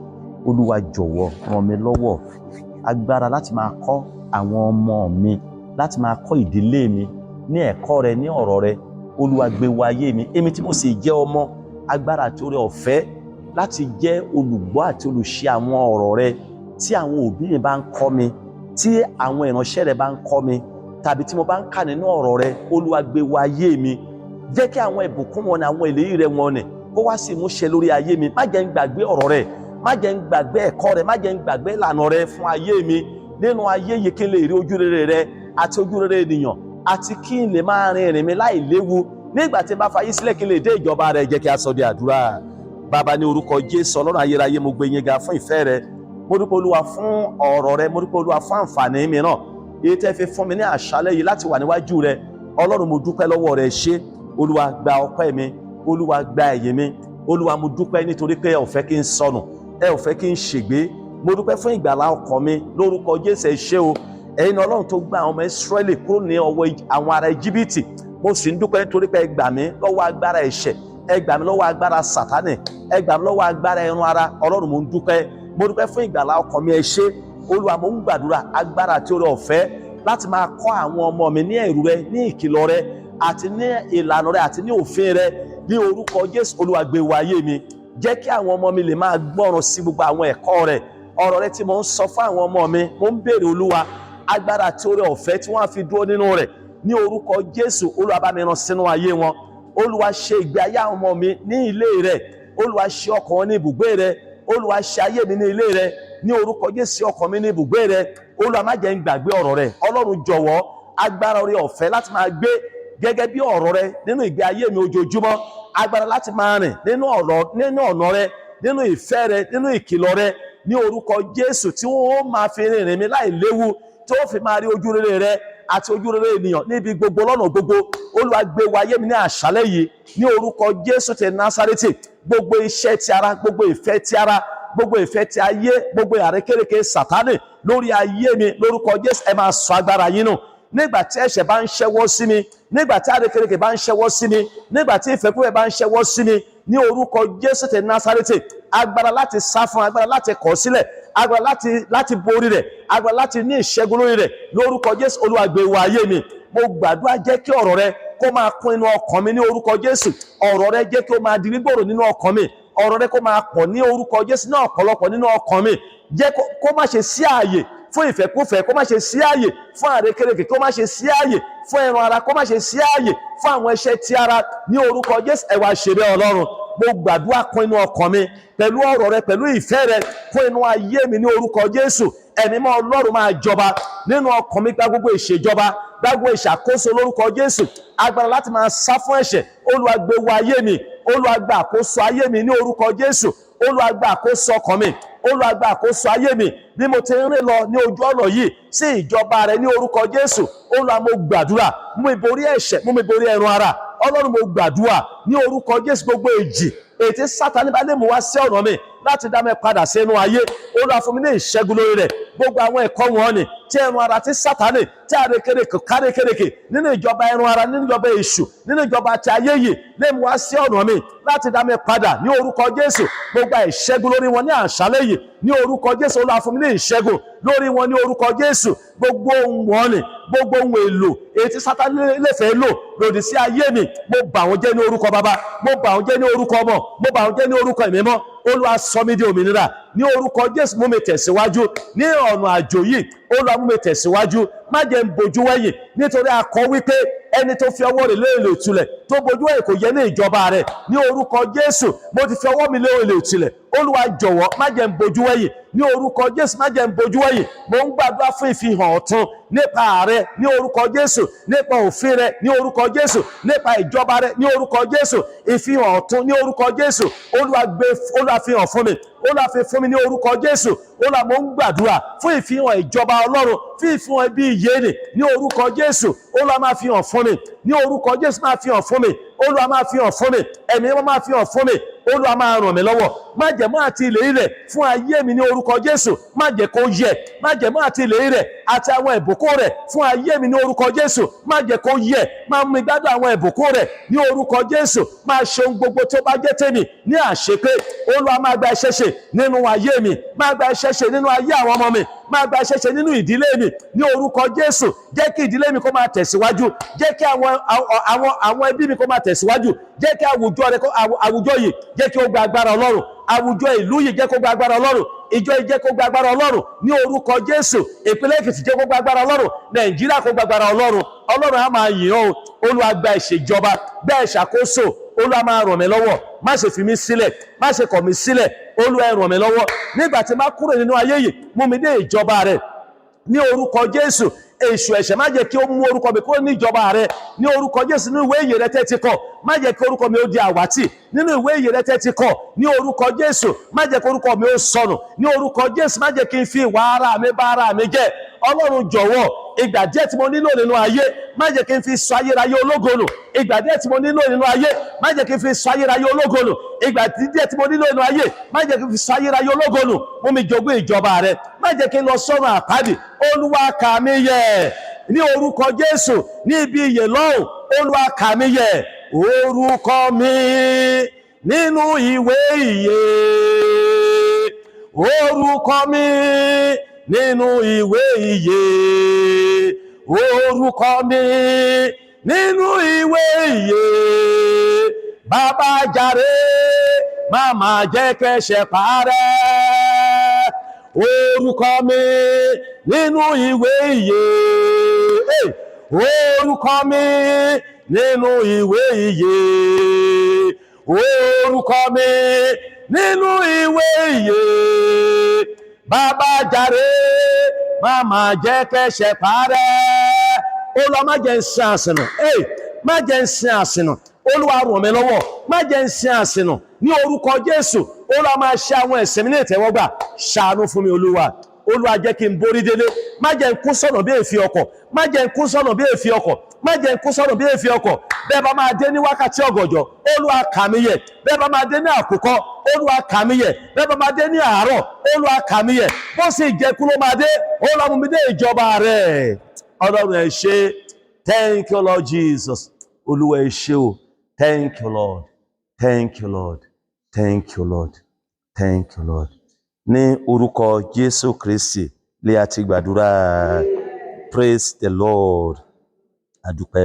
[SPEAKER 1] Olúwa jọ̀wọ́ ràn mí lọ́wọ́ agbára láti máa kọ́ àwọn ọmọ mi, láti máa kọ́ ìdílé mi ní ẹ̀kọ́ rẹ, ní ọ̀rọ̀ rẹ. Olúwa gbé wá ayé mi, èmi tí mo sì jẹ́ ọmọ, agbára àti oore ọ̀fẹ́ láti jẹ́ olùgbọ́ àti olùṣe àwọn ọ̀rọ̀ rẹ tí àwọn òbí mi bá ń kọ́ mi, tí àwọn ìránṣẹ́ rẹ bá ń kọ́ mi, tàbí tí mo bá ń kà nínú ọ̀rọ̀ rẹ. Olúwa gbé wá ayé mi, jẹ́ kí àwọn ìbùkún wọn ní àwọn ìlérí rẹ wọn ní kó wá sí ìmúṣẹ lórí ayé mi. Má jẹ́ n gbàgbé ọ̀rọ̀ rẹ, má jẹ́ n gbàgbé ẹ̀kọ́ rẹ, má jẹ́ n gbàgbé ìlànà rẹ fún ayé mi. Nínú ayé yìí kí n lè rí ojú rere rẹ àti ojú rere ènìyàn, àti kí n lè máa rin ìrìn mi láì léwu. Nígbà tí n bá fayé sílẹ̀ kí n lè dé ìjọba rẹ. Jẹ́ kí a sọ di àdúrà. Bàbá, ní orúkọ Jésù, Ọlọ́run ayérayé, mo gbé yín ga fún ìfẹ́ rẹ. Mo dúpẹ́ Olúwa fún ọ̀rọ̀ rẹ. Mo dúpẹ́ Olúwa fún àǹfààní mìíràn èyí tẹ́ fi fún mi ní àṣálẹ́ yìí láti wà níwájú rẹ. Ọlọ́run, mo dúpẹ́ lọ́wọ́ rẹ. Ṣé Olúwa gba ọpẹ́ mi, Olúwa gba ẹ̀yìn mi. Olúwa, mo dúpẹ́ nítorí pé ẹ ò fẹ́ kí n sọnù, ẹ ò fẹ́ kí n ṣègbé. Mo dúpẹ́ fún ìgbàlá ọkàn mi lórúkọ Jésù. Ẹ ṣé o. Ẹ̀yin Ọlọ́run tó gba àwọn ọmọ Ísírẹ́lì kúrò ní ọwọ́ àwọn ará Íjíbítì. Mo sì ń dúpẹ́ nítorí pé ẹ gbà mí lọ́wọ́ agbára ẹ̀ṣẹ̀, ẹ gbà mí lọ́wọ́ agbára Sátánì, ẹ gbà mí lọ́wọ́ agbára ẹran ara. Ọlọ́run, mo ń dúpẹ́. Mo dúpẹ́ fún ìgbàlá ọkàn mi. Ẹ ṣé Olúwa. Mo ń gbàdúrà agbára àti oore ọ̀fẹ́ láti máa kọ́ àwọn ọmọ mi ní ẹ̀rù rẹ, ní ìkìlọ̀ rẹ, àti ní ìlànà rẹ, àti ní òfin rẹ, ní orúkọ Jésù. Olúwa gbé wá ayé mi. Jẹ́ kí àwọn ọmọ mi lè máa gbọ́ràn sí gbogbo àwọn ẹ̀kọ́ rẹ, ọ̀rọ̀ rẹ tí mo ń sọ fún àwọn ọmọ mi. Mo ń béèrè Olúwa agbára àti oore ọ̀fẹ́ tí wọ́n á fi dúró nínú rẹ̀, ní orúkọ Jésù. Olúwa bá mi rán sínú ayé wọn. Olúwa ṣe ìgbé ayé àwọn ọmọ mi ní ilé rẹ. Olúwa ṣe ọkàn wọn ní ibùgbé rẹ. Olúwa ṣe ayé mi ní ilé rẹ, ní orúkọ Jésù. Ọkàn mi ní ibùgbé rẹ. Olúwa, má jẹ́ n gbàgbé ọ̀rọ̀ rẹ. Ọlọ́run, jọ̀wọ́ agbára oore ọ̀fẹ́ láti máa gbé gẹ́gẹ́ bí ọ̀rọ̀ rẹ nínú ìgbé ayé mi ojoojúmọ́. Agbára láti máa rìn nínú ọ̀nà rẹ, nínú ìfẹ́ rẹ, nínú ìkìlọ̀ rẹ, ní orúkọ Jésù, tí wọ́n máa fi rìnrìn mi láì léwu, tí ó fi máa rí ojú rere rẹ àti ojú rere ènìyàn níbi gbogbo, lọ́nà gbogbo. Olúwa, gbé wá ayé mi ní àṣálẹ́ yìí, ní orúkọ Jésù ti Násárẹ́tì. Gbogbo iṣẹ́ ti ara, gbogbo ìfẹ́ ti ara, gbogbo ìfẹ́ ti ayé, gbogbo àrékérekè Sátánì lórí ayé mi, lórúkọ Jésù, ẹ máa sọ agbára yín nù. Nígbà tí ẹ̀ṣẹ̀ bá ń ṣẹ́wọ́ sí mi, nígbà tí àrékérekè bá ń ṣẹ́wọ́ sí mi, nígbà tí ìfẹ́kúfẹ̀ẹ́ bá ń ṣẹ́wọ́ sí mi, ní orúkọ Jésù ti Násárẹ́tì, agbára láti sá fún, agbára láti kọ̀ sílẹ̀, agbára láti borí rẹ̀, agbára láti ní ìṣẹ́gun lórí rẹ̀, lórúkọ Jésù. Olúwa, gbé wá ayé mi. Mo gbàdúrà, jẹ́ kí ọ̀rọ̀ rẹ kó máa kún inú ọkàn mi, ní orúkọ Jésù. Ọ̀rọ̀ rẹ jẹ́ kí ó máa di gbígbòòrò nínú ọkàn mi. Ọ̀rọ̀ rẹ kó máa pọ̀ ní orúkọ Jésù, ní ọ̀pọ̀lọpọ̀ nínú ọkàn mi. Jẹ́ kó má ṣe sí ààyè fún ìfẹ́kúfẹ̀ẹ́, kó má ṣe sí ààyè fún àrékérekè, kó má ṣe sí ààyè fún ẹran ara, kó má ṣe sí ààyè fún àwọn ẹ̀ṣẹ̀ ti ara, ní orúkọ Jésù. Ẹ wá ṣe bẹ́ẹ̀ Ọlọ́run. Mo gbàdúrà kún inú ọkàn mi pẹ̀lú ọ̀rọ̀ rẹ, pẹ̀lú ìfẹ́ rẹ, kún inú ayé mi, ní orúkọ Jésù. ẹ̀mí mọ́ Ọlọ́run máa jọba nínú ọkàn mi, gba gbogbo ìṣèjọba, gba gbogbo ìṣàkóso lórúkọ Jésù. Agbára láti máa sá fún ẹ̀ṣẹ̀, Olúwa gbé wọ ayé mi, Olúwa gba àkóso ayé mi ní orúkọ Jésù. Olúwa gba àkóso ọkàn mi, Olúwa gba àkóso ayé mi bí mo ti ń rìn lọ ní ojú ọ̀nà yìí sí ìjọba rẹ ní orúkọ Jésù. Olúwa mo gbàdúrà, mú mi borí ẹ̀ṣẹ̀, mú mi borí ẹran ara. Ọlọ́run mo gbàdúrà ní orúkọ Jésù, gbogbo èjì ètí Sátánì bá lè mú wá sí ọ̀nà mi láti dá mi padà sínú ayé, Olúwa fún mi ní ìṣẹ́gun lórí rẹ̀. Gbogbo àwọn ẹ̀kọ́ wọn ni tí ẹran ara tí Sátánì tí àrékérekè nínú ìjọba ẹran ara, nínú ìjọba èṣù, nínú ìjọba ti ayé yìí lè mú wá sí ọ̀nà mi láti dá mi padà ní orúkọ Jésù. Gbogbo ìṣẹ́gun lórí wọn ní àṣálẹ́ yìí ní orúkọ Jésù. Olúwa fún mi ní ìṣẹ́gun lórí wọn ní orúkọ Jésù. Gbogbo ohun wọn ni, gbogbo ohun èlò èyí tí Sátánì lè fẹ́ lò lòdì sí ayé mi, mo bà wọ́n jẹ́ ní orúkọ Baba, mo bà wọ́n jẹ́ ní orúkọ Ọmọ, mo bà wọ́n jẹ́ ní orúkọ Ẹ̀mí Mímọ́. Olúwa sọ mí di òmìnira ní orúkọ Jésù. Mú mi tẹ̀síwájú ní ọ̀nà àjò yìí, Olúwa mú mi tẹ̀síwájú. Má jẹ́ n bojú wẹ̀yìn, nítorí a kọ wípé ẹni tó fi ọwọ́ rẹ̀ lé èlò ìtúlẹ̀ tó bojú wẹ̀yìn kò yẹ ní ìjọba rẹ̀ ní orúkọ Jésù. Mo ti fi ọwọ́ mi lé èlò ìtúlẹ̀, Olúwa jọ̀wọ́ má jẹ́ n bojú wẹ̀yìn ní orúkọ Jésù. Má jẹ́ n bojú wẹ̀yìn. Mo ń gbàdúrà fún ìfihàn ọ̀tun nípa rẹ ní orúkọ Jésù, nípa òfin rẹ ní orúkọ Jésù, nípa ìjọba rẹ ní orúkọ Jésù. Ìfihàn ọ̀tun ní orúkọ Jésù. Olúwa fi hàn fún mi, Olúwa fi fún mi ní orúkọ Jésù. Olúwa mo ń gbàdúrà fún ìfihàn ìjọba Ọlọ́run, fún ìfihàn ẹbí ìyéni ní orúkọ Jésù. Olúwa máa fi hàn fún mi ní orúkọ Jésù. Máa fi hàn fún mi, Olúwa máa fi hàn fún mi, Ẹ̀mí Mímọ́ máa fi hàn fún mi. Olúwa máa ràn mí lọ́wọ́. Májẹ̀mú àti ìlérí rẹ̀ fún ayé mi ní orúkọ Jésù má jẹ́ kó yẹ̀. Májẹ̀mú àti ìlérí rẹ̀ àti àwọn ìbùkún rẹ̀ fún ayé mi ní orúkọ Jésù má jẹ́ kó yẹ̀. Máa mú mi gbádùn àwọn ìbùkún rẹ̀ ní orúkọ Jésù. Máa ṣe ohun gbogbo tó bá jẹ́ tèmi ní àṣepé. Olúwa máa gba iṣẹ́ ṣe nínú ayé mi, máa gba iṣẹ́ ṣe nínú ayé àwọn ọmọ mi, máa gba iṣẹ́ ṣe nínú ìdílé mi ní orúkọ Jésù. Jẹ́ kí ìdílé mi kó máa tẹ̀síwájú, jẹ́ kí àwọn ẹbí mi kó máa tẹ̀síwájú, jẹ́ kí àwùjọ yìí jẹ́ kí ó gba agbára Ọlọ́run, àwùjọ ìlú yìí jẹ́ kó gba agbára Ọlọ́run, ìjọ yìí jẹ́ kó gba agbára Ọlọ́run ní orúkọ Jésù. Ìpínlẹ̀ Èkìtì jẹ́ kó gba agbára Ọlọ́run, Nàìjíríà kó gba agbára Ọlọ́run. Ọlọ́run á máa yìn ọ́. Olúwa gba ìṣèjọba, gba ìṣàkóso. Olúwa máa ràn mí lọ́wọ́, má ṣe fi mí sílẹ̀, má ṣe kọ̀ mí sílẹ̀. Olúwa ràn mí lọ́wọ́ nígbà tí má kúrò nínú ayé yìí, mú mi dé ìjọba rẹ̀ ní orúkọ Jésù. Èṣù ẹ̀ṣẹ̀ má jẹ́ kí ó mú orúkọ mi kúrò ní ìjọba rẹ̀ ní orúkọ Jésù. Nínú ìwé ìyè rẹ tẹ́ ti kọ, má jẹ́ kí orúkọ mi ó di àwátì nínú ìwé ìyè rẹ tẹ́ ti kọ ní orúkọ Jésù. Má jẹ́ kí orúkọ mi ó sọnù ní orúkọ Jésù. Má jẹ́ kí n fi ìwà ara mi bá ara mi jẹ́. Ọlọ́run jọ̀wọ́, ìgbà díẹ̀ tí mo nílò nínú ayé má jẹ́ kí n fi sọ ayérayé ológo nù. Ìgbà díẹ̀ tí mo nílò nínú ayé má jẹ́ kí n fi sọ ayérayé ológo nù. Ìgbà díẹ̀ tí mo nílò nínú ayé má jẹ́ kí n fi sọ ayérayé ológo nù. Mú mi jogún ìjọba rẹ, má jẹ́ kí n lọ sọ́run àpáàdì. Olúwa kà mí yẹ ní orúkọ Jésù ní ibi ìyè lọ́hùn. Olúwa kà mí yẹ orúkọ mi nínú ìwé ìyè, orúkọ mi nínú ìwé ìyè, orúkọ mi nínú ìwé ìyè. Bàbá jàre, máma jẹ́ kẹ́ṣẹ̀ parẹ́. Orúkọ mi nínú ìwé ìyè, orúkọ mi nínú ìwé ìyè, orúkọ mi nínú ìwé ìyè. Bàbá jàre, máma jẹ́ kẹ́ṣẹ̀ parẹ́. Olúwa má jẹ́ n sin àsìnà, má jẹ́ n sin àsìnà. Olúwa ràn mí lọ́wọ́, má jẹ́ n sin àsìnà ní orúkọ Jésù. Olúwa máa ṣe àwọn ẹ̀ṣẹ̀ mi ní ìtẹ́wọ́gbà. Ṣàánú fún mi Olúwa. Olúwa jẹ́ kí n borí délé. Má jẹ́ n kú sọ́nà bí èéfín ọkọ̀, má jẹ́ n kú sọ́nà bí èéfín ọkọ̀, má jẹ́ n kú sọ́nà bí èéfín ọkọ̀. Bẹ́ẹ̀ bá máa dé ní wákàtí ọ̀gànjọ́, Olúwa kà mí yẹ. Bẹ́ẹ̀ bá máa dé ní àkùkọ, Olúwa kà mí yẹ. Bẹ́ẹ̀ bá máa dé ní àárọ̀, Olúwa kà mí yẹ. Bó sì jẹ́ kú ló máa dé, Olúwa mú mi dé ìjọba rẹ̀. Ọlọ́run ẹ ṣé. Thank you Lord Jesus. Olúwa ẹ ṣé o. Thank you Lord. Thank you Lord. Thank you Lord. Thank you Lord. Ní orúkọ Jésù Kristi lé àti gbàdúrà. Praise the Lord. Adúpẹ́.